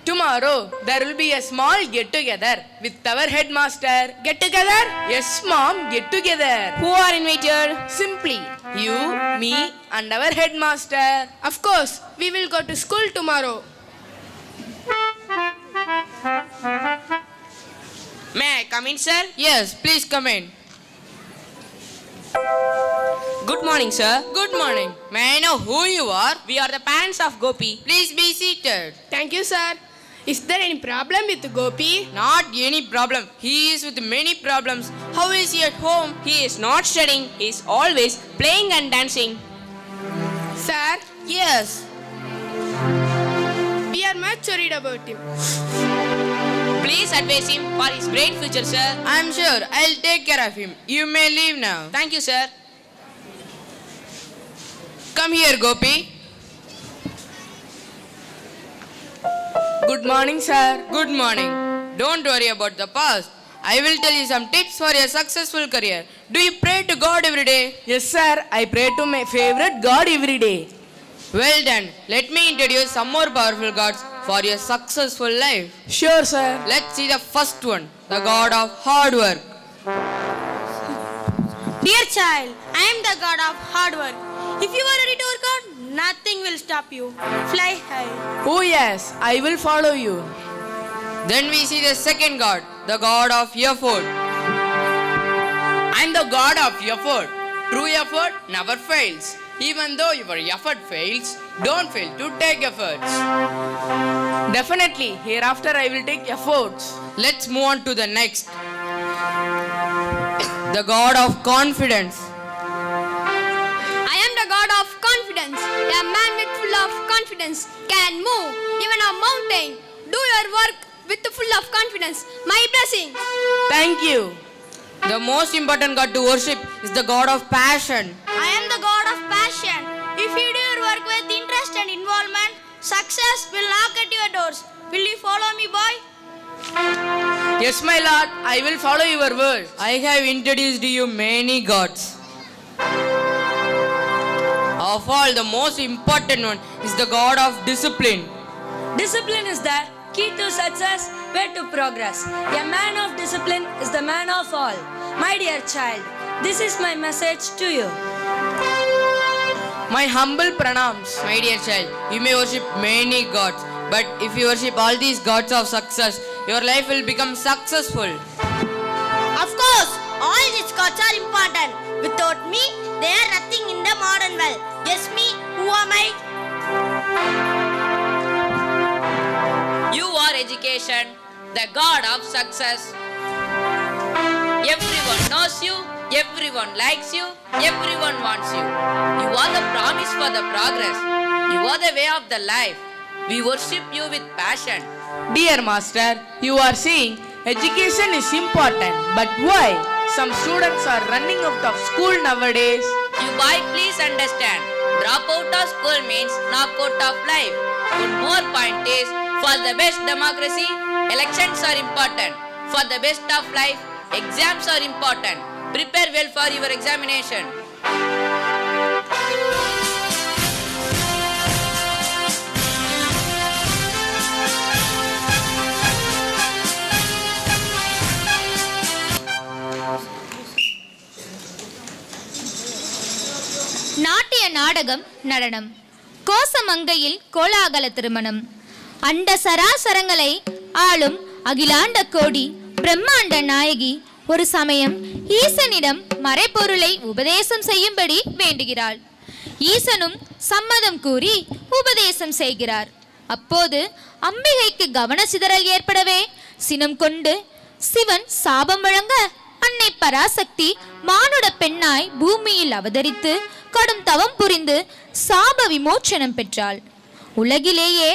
Tomorrow, there will be a small get-together with our headmaster. Get-together? Yes, Mom, get-together. Who are invited? Simply, you, me, and our headmaster. Of course, we will go to school tomorrow. May I come in, sir? Yes, please come in. Good morning, sir. Good morning. May I know who you are? We are the parents of Gopi. Please be seated. Thank you, sir. Is there any problem with Gopi? Not any problem. He is with many problems. How is he at home? He is not studying. He is always playing and dancing. Sir, Yes. we are much worried about him. Please advise him for his great future, sir. I am sure I'll take care of him. You may leave now. Thank you, sir. Come here, Gopi. Good morning, sir. Good morning. Don't worry about the past. I will tell you some tips for your successful career. Do you pray to God every day? Yes, sir. I pray to my favorite God every day. Well done. Let me introduce some more powerful gods for your successful life. Sure, sir. Let's see the first one, the god of hard work. Dear child, I am the God of hard work. If you are ready to work out, nothing will stop you. Fly high. Oh, yes. I will follow you. Then we see the second god, the god of effort. I am the god of effort. True effort never fails. Even though your effort fails, don't fail to take efforts. Definitely. Hereafter, I will take efforts. Let's move on to the next. The god of confidence. I am the God of confidence. A man with full of confidence can move even a mountain. Do your work with full of confidence. My blessing. Thank you. The most important god to worship is the god of passion. I am the God of passion. If you do your work with interest and involvement, success will knock at your doors. Will you follow me, boy? Yes, my lord. I will follow your word. I have introduced you many gods. Of all, the most important one is the god of discipline. Discipline is the key to success, way to progress. A man of discipline is the man of all. My dear child, this is my message to you. My humble pranams. My dear child, you may worship many gods, but if you worship all these gods of success, your life will become successful. Of course, all these gods are important. Without me, they are nothing in the modern world. Just me, who am I? You are education, the god of success. Everyone knows you, everyone likes you, everyone wants you. You are the promise for the progress. You are the way of the life. We worship you with passion. Dear master, you are saying education is important. But why? Some students are running out of school nowadays. You boy, please understand. Drop out of school means knock out of life. One more point is, for the best democracy, elections are important. For the best of life, exams are important. Prepare well for your examination. நாட்டிய நாடகம் நடனம் கோசமங்கையில் கோலாகல திருமணம் அண்ட சராசரங்களை ஆளும் அகிலாண்ட கோடி பிரம்மாண்ட நாயகி ஒரு சமயம் ஈசனிடம் மறைபொருளை உபதேசம் செய்யும்படி வேண்டுகிறாள். ஈசனும் சம்மதம் கூறி உபதேசம் செய்கிறார். அப்போது அம்பிகைக்கு கவன சிதறல் ஏற்படவே சினம் கொண்டு சிவன் சாபம் வழங்க அன்னை பராசக்தி மானுட பெண்ணாய் பூமியில் அவதரித்து கடும் தவம் புரிந்து சாப விமோச்சனம் பெற்றாள். உலகிலேயே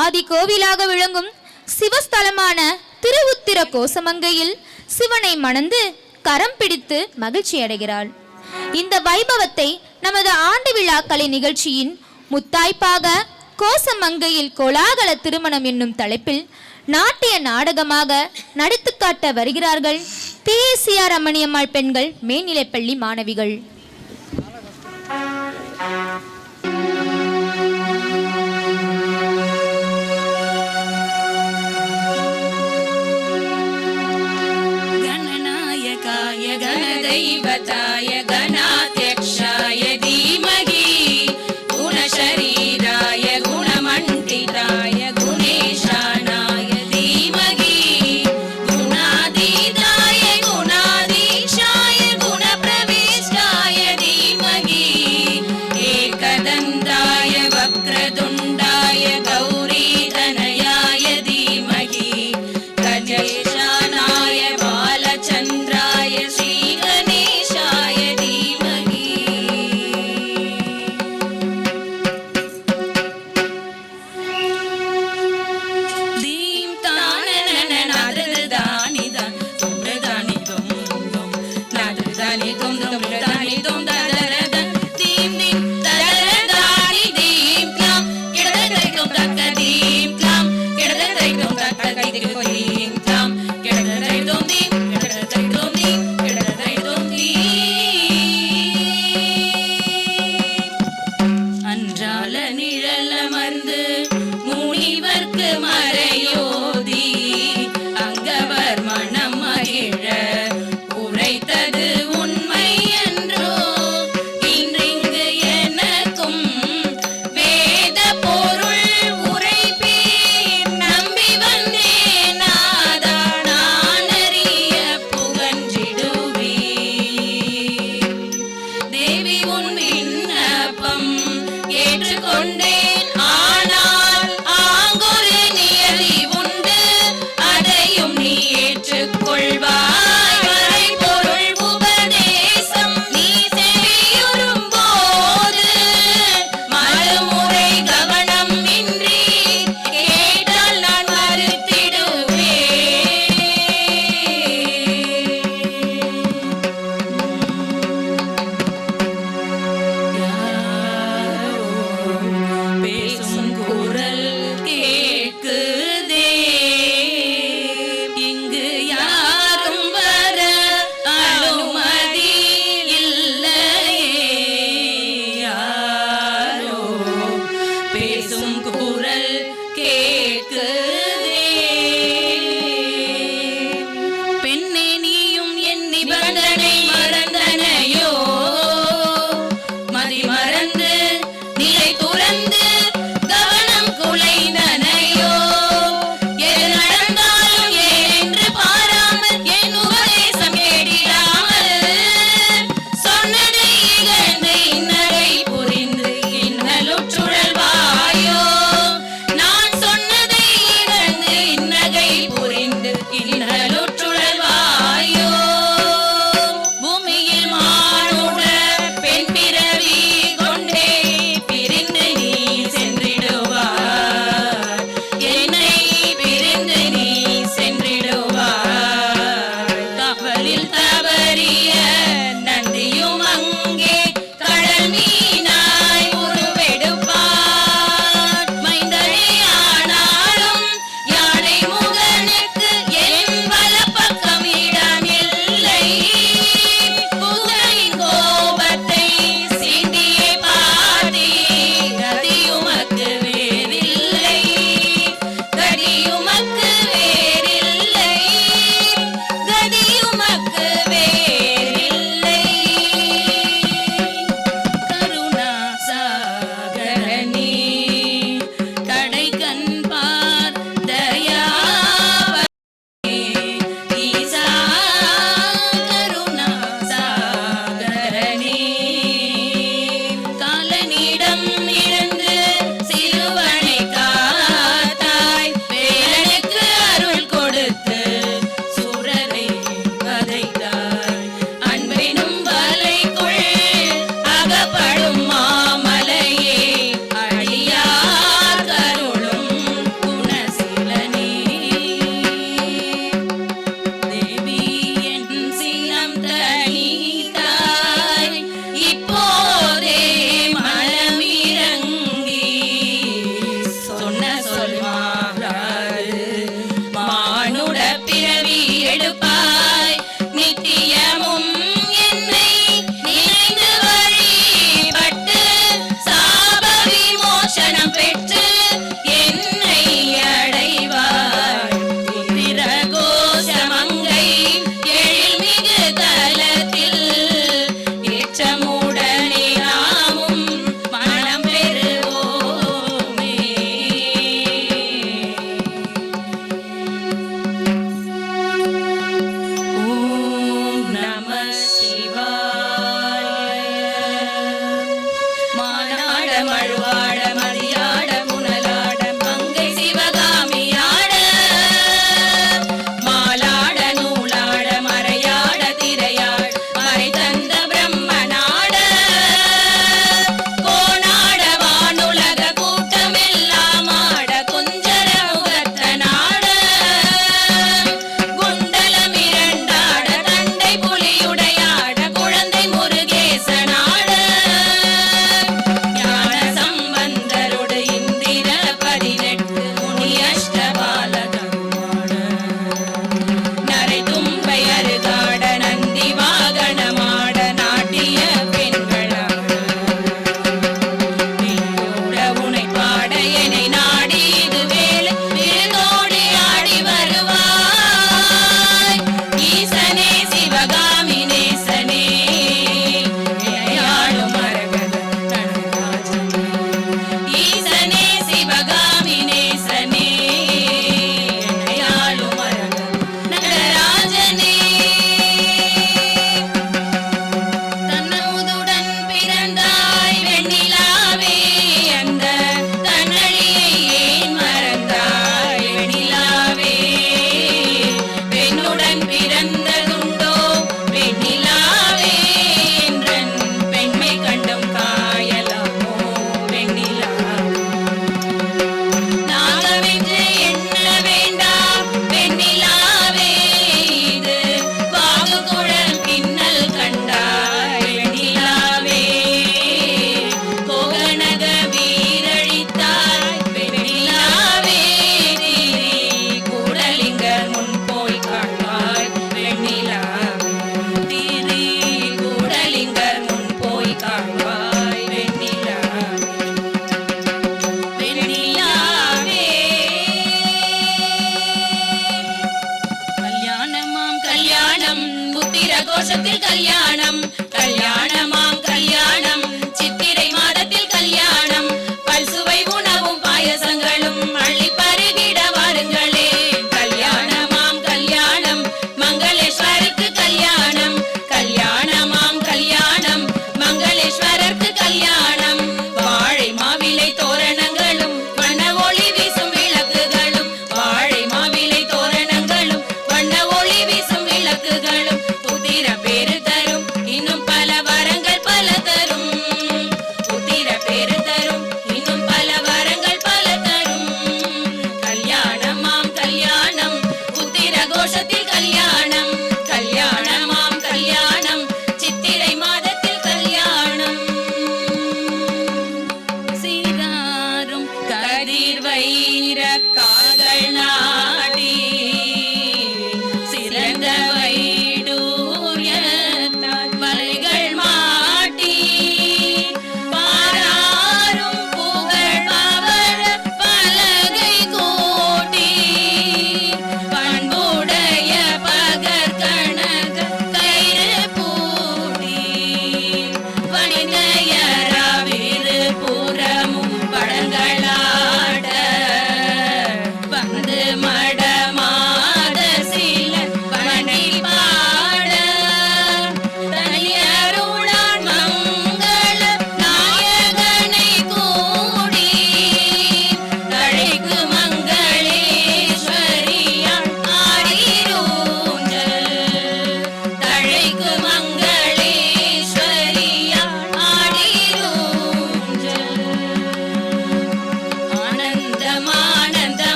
ஆதி கோவிலாக விளங்கும் சிவஸ்தலமான திருவுத்திர கோசமங்கையில் சிவனை மணந்து கரம் பிடித்து மகிழ்ச்சி அடைகிறாள். இந்த வைபவத்தை நமது ஆண்டு விழா கலை நிகழ்ச்சியின் முத்தாய்ப்பாக கோசமங்கையில் கோலாகல திருமணம் என்னும் தலைப்பில் நாட்டிய நாடகமாக நடித்து காட்ட வருகிறார்கள் பிஎஸ்சிஆர் அம்மணியம்மாள் பெண்கள் மேல்நிலைப்பள்ளி மாணவிகள். गणनायकाय गणदैवताय गणाध्यक्षाय धीमहि गुणशरीराय गुणमण्डिताय गुणेशानाय धीमहि गुणातीताय गुणाधीशाय गुणप्रविष्टाय தானி தோம் ததரத தீம் தீம் ததரதானி தீம் க்லாம் கிடத தைக்கும் தக்க தீம் க்லாம் கிடத தைக்கும் தக்க தைக்கும் தீம் க்லாம் கிடத தைக்கும் தீம் கிடத தைக்கும் தீம் கிடத தைக்கும் தீம் அன்றால நிழல் அமர்ந்து முனிவர்க்கு மறையோதி அங்கவர் மனம் மகிழ உரைத்தது உண்மை என்றோ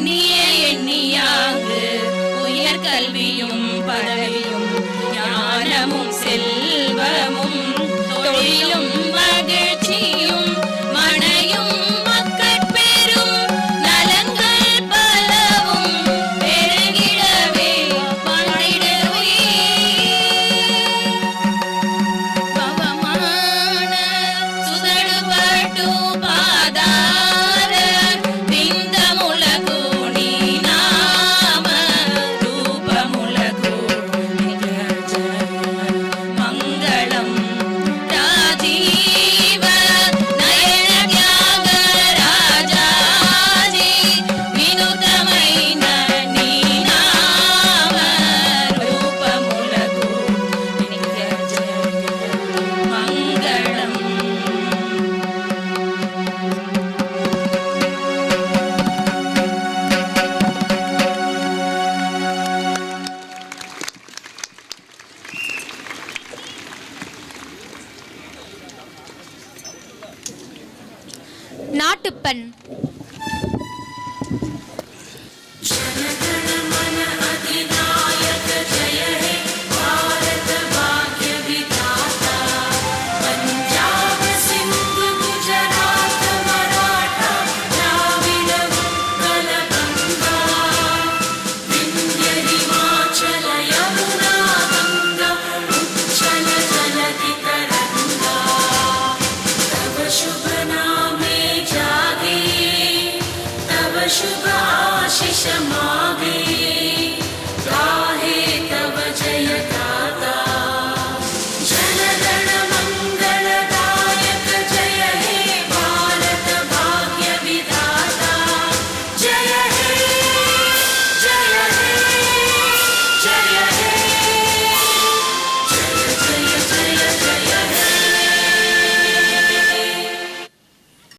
எண்ணிய எண்ணியாங்கு உயர் கல்வியும் பதவியும் ஞானமும் செல்வமும் தொழிலும் மகிழ்ச்சியும் மனையும் மக்கட்பேரும் நலங்கள் பலவும் பெருகிடவே வாழ்ந்திடவே பவமான சுதடுபட்டு பாதார விந்தமுலகு நீ நாம ரூபமுலகு மங்களம் ராஜீவ நயன த்யாக ராஜாஜி வினுதమైన నీ నామ రూపములకు నిత్య జయ మంగళం. நாட்டுப்பண்